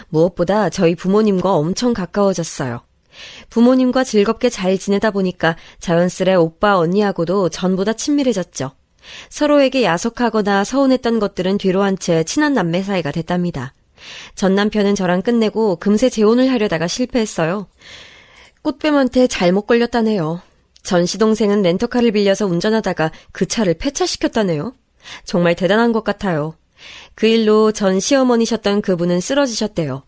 무엇보다 저희 부모님과 엄청 가까워졌어요. 부모님과 즐겁게 잘 지내다 보니까 자연스레 오빠 언니하고도 전보다 친밀해졌죠. 서로에게 야속하거나 서운했던 것들은 뒤로 한 채 친한 남매 사이가 됐답니다. 전 남편은 저랑 끝내고 금세 재혼을 하려다가 실패했어요. 꽃뱀한테 잘못 걸렸다네요. 전 시동생은 렌터카를 빌려서 운전하다가 그 차를 폐차시켰다네요. 정말 대단한 것 같아요. 그 일로 전 시어머니셨던 그분은 쓰러지셨대요.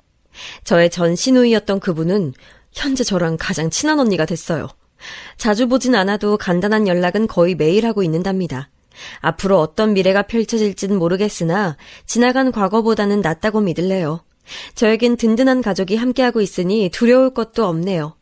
저의 전 시누이였던 그분은 현재 저랑 가장 친한 언니가 됐어요. 자주 보진 않아도 간단한 연락은 거의 매일 하고 있는답니다. 앞으로 어떤 미래가 펼쳐질지는 모르겠으나 지나간 과거보다는 낫다고 믿을래요. 저에겐 든든한 가족이 함께하고 있으니 두려울 것도 없네요.